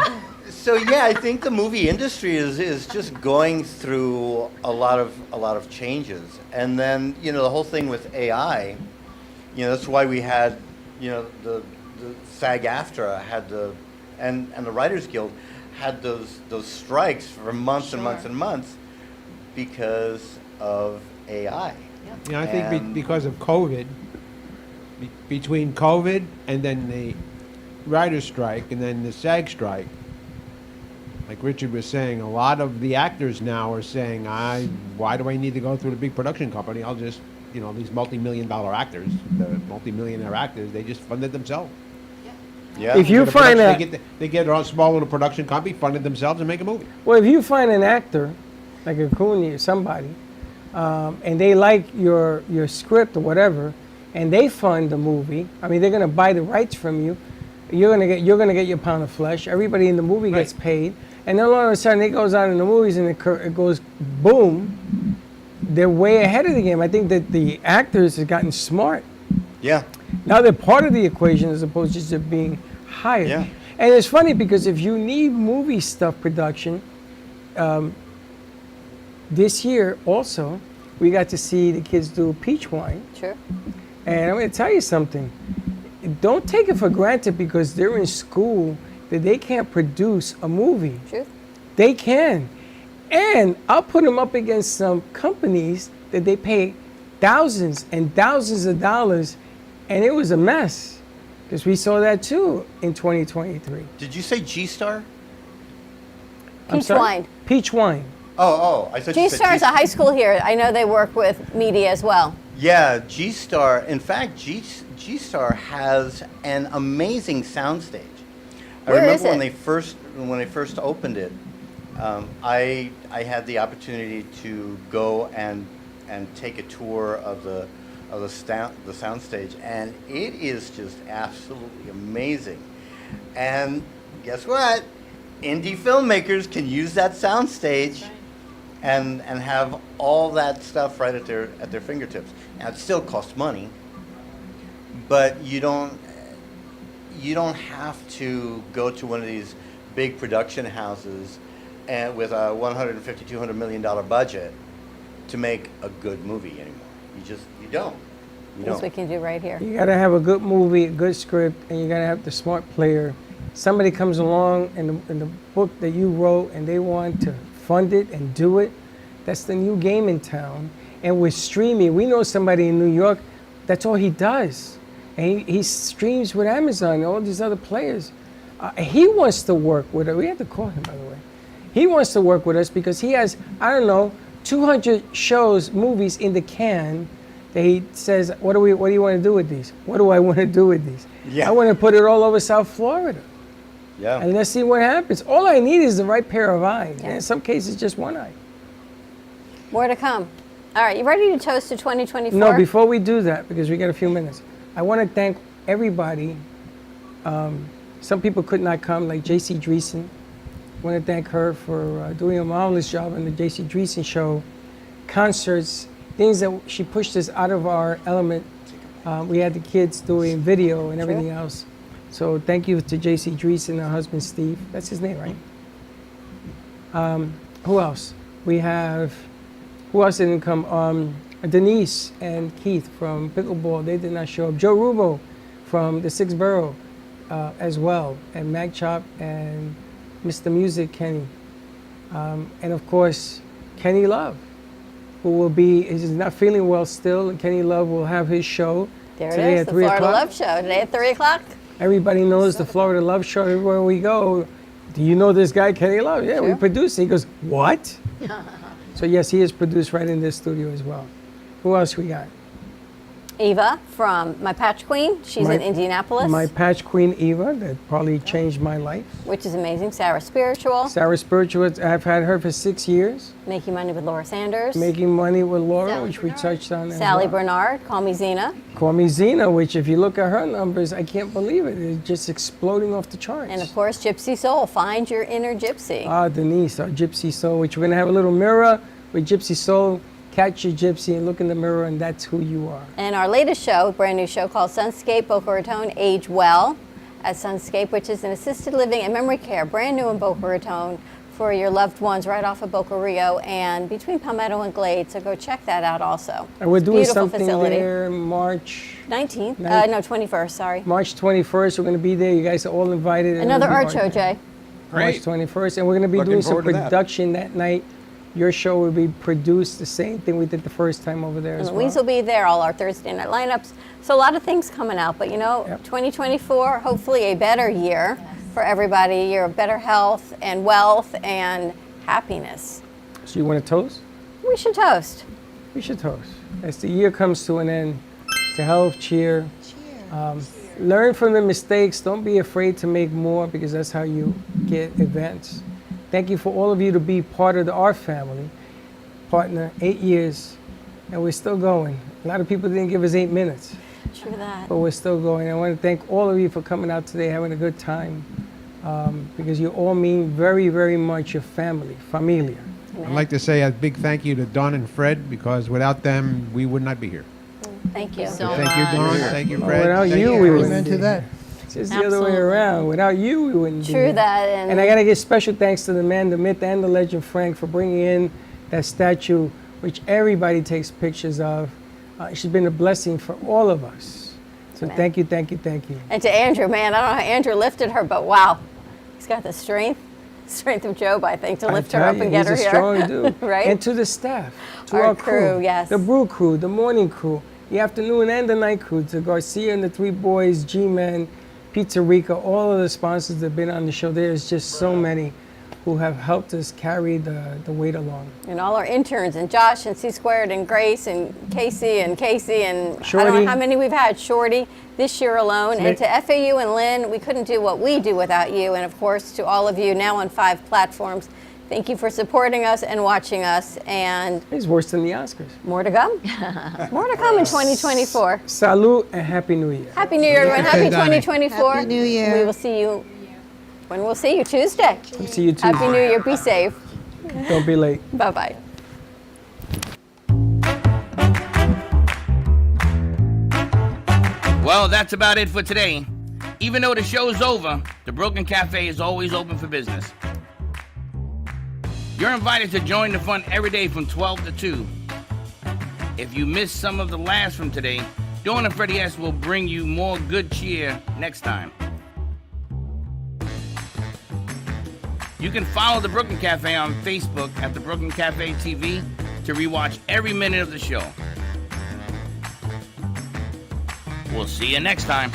So yeah, I think the movie industry is just going through a lot of changes, and then the whole thing with AI, that's why we had the SAG-AFTRA had and the Writers Guild had those strikes for months and months and months because of AI. I think because of COVID, between COVID and then the writer's strike and then the SAG strike, like Richard was saying, a lot of the actors now are saying, why do I need to go through the big production company? I'll just, these multi-million-dollar actors, the multi-millionaire actors, they just funded themselves. Yeah. If you find they get a small little production company, funded themselves, and make a movie. Well, if you find an actor, like a Cooney or somebody, and they like your script or whatever, and they fund the movie, I mean, they're going to buy the rights from you. You're gonna get your pound of flesh. Everybody in the movie gets paid, And then all of a sudden it goes on in the movies and it goes boom. They're way ahead of the game. I think that the actors have gotten smart. Yeah. Now they're part of the equation as opposed to just being hired. Yeah. And it's funny because if you need movie stuff production, this year also, we got to see the kids do Peach Wine. Sure. And I'm going to tell you something. Don't take it for granted because they're in school that they can't produce a movie. True. They can. And I'll put them up against some companies that they pay thousands and thousands of dollars, and it was a mess. Because we saw that too in 2023. Did you say G-Star? I'm Peach sorry? Wine. Peach Wine. Oh, I thought you said G-Star's a high school here. I know they work with media as well. Yeah, G-Star. In fact, G-Star has an amazing soundstage. I Where remember is it? when they first opened it. I had the opportunity to go and take a tour of the soundstage, and it is just absolutely amazing. And guess what? Indie filmmakers can use that soundstage and have all that stuff right at their fingertips. Now it still costs money, but you don't have to go to one of these big production houses and with a $150-200 million budget to make a good movie anymore. You don't. Things we can do right here. You got to have a good movie, a good script, and you got to have the smart player. Somebody comes along in the book that you wrote and they want to fund it and do it. That's the new game in town. And with streaming, we know somebody in New York, that's all he does. And he streams with Amazon and all these other players. He wants to work with us. We have to call him, by the way. He wants to work with us because he has, 200 shows, movies in the can that he says, what do you want to do with these? What do I want to do with these? Yeah. I want to put it all over South Florida. Yeah. And let's see what happens. All I need is the right pair of eyes. And in some cases, just one eye. More to come. All right, you ready to toast to 2024? No, before we do that, because we got a few minutes, I want to thank everybody. Some people could not come, like J.C. Dreesen. I want to thank her for doing a marvelous job on the J.C. Dreesen show. Concerts, things that she pushed us out of our element. We had the kids doing video and everything else. So thank you to J.C. Dreesen and her husband Steve. That's his name, right? Who else? We have, who else didn't come? Denise and Keith from Pickleball, they did not show up. Joe Rubo from the Sixth Borough as well. And Mag Chop and Mr. Music, Kenny. And of course, Kenny Love, who will be, is not feeling well still. And Kenny Love will have his show There today it is, at the 3 Florida o'clock. Love Show, today at 3 o'clock. Everybody knows the Florida Love Show. Everywhere we go, do you know this guy, Kenny Love? Yeah, we produce it. He goes, what? So yes, he is produced right in this studio as well. Who else we got? Eva from My Patch Queen. She's in Indianapolis. My Patch Queen Eva, that probably changed my life. Which is amazing. Sarah Spiritual. Sarah Spiritual, I've had her for 6 years. Making Money with Laura Sanders. Making Money with Laura, which we touched on as Sally well. Bernard, Call Me Zena. Call Me Zena, which if you look at her numbers, I can't believe it. It's just exploding off the charts. And of course, Gypsy Soul. Find your inner gypsy. Denise, our Gypsy Soul, which we're going to have a little mirror with Gypsy Soul. Catch your gypsy and look in the mirror, and that's who you are. And our latest show, brand new show called Sunscape Boca Raton Age Well at Sunscape, which is an assisted living and memory care, brand new in Boca Raton for your loved ones right off of Boca Rio and between Palmetto and Glade. So go check that out also. And we're It's a doing beautiful something facility. there March 19th? Nin- No, 21st, sorry. March 21st. We're going to be there. You guys are all invited. Another It'll be art show, Jay. March 21st. And we're going to be Looking doing some forward to that. production that night. Your show will be produced the same thing we did the first time over there And as Louise well. will be there, all our Thursday night lineups. So a lot of things coming out. But 2024, hopefully a better year for everybody, a year of better health and wealth and happiness. So you want to toast? We should toast. We should toast. As the year comes to an end, to health, cheer. Learn from the mistakes. Don't be afraid to make more because that's how you get advance. Thank you for all of you to be part of our family. Partner, 8 years, and we're still going. A lot of people didn't give us 8 minutes, True that. but we're still going. I want to thank all of you for coming out today, having a good time. because you all mean very, very much your family, familia. I'd like to say a big thank you to Don and Fred, because without them, we would not be here. Thank you so Thank you, Don. Thank you, Oh, Fred. without Thank you, we wouldn't Amen be to here. that. It's just the other way Absolutely. around. Without you, we wouldn't be True here. that, And I got to give special thanks to the man, the myth, and the legend, Frank, for bringing in that statue, which everybody takes pictures of. It's been a blessing for all of us. So Amen. thank you, thank you, thank you. And to Andrew, man, I don't know how Andrew lifted her, but wow, he's got the strength of Job, I think, to lift her I up tell and you, get her he's here. a strong dude. Right? And to the staff, to Our our crew, yes. the brew crew, the morning crew, the afternoon and the night crew, to Garcia and the Three Boys, G-Man, Pizza Rica, all of the sponsors that have been on the show. There's just so many who have helped us carry the weight along. And all our interns, and Josh, and C-Squared, and Grace, and Casey, and I don't Shorty. know how many we've had, Shorty, this year alone. And Smith. to FAU and Lynn, we couldn't do what we do without you. And of course, to all of you now on 5 platforms, thank you for supporting us and watching us. And It's worse than the Oscars. more to come. More to come in 2024. Salud and Happy New Year. Happy New Year, everyone. Happy Donnie. 2024. Happy New Year. We will see you when we'll see you Tuesday. We'll see you Tuesday. Happy New Year. Be safe. Don't be late. Bye-bye. Well, that's about it for today. Even though the show's over, the Brooklyn Cafe is always open for business. You're invited to join the fun every day from 12 to 2. If you missed some of the laughs from today, Dawn and Freddie S. will bring you more good cheer next time. You can follow the Brooklyn Cafe on Facebook at the Brooklyn Cafe TV to rewatch every minute of the show. We'll see you next time.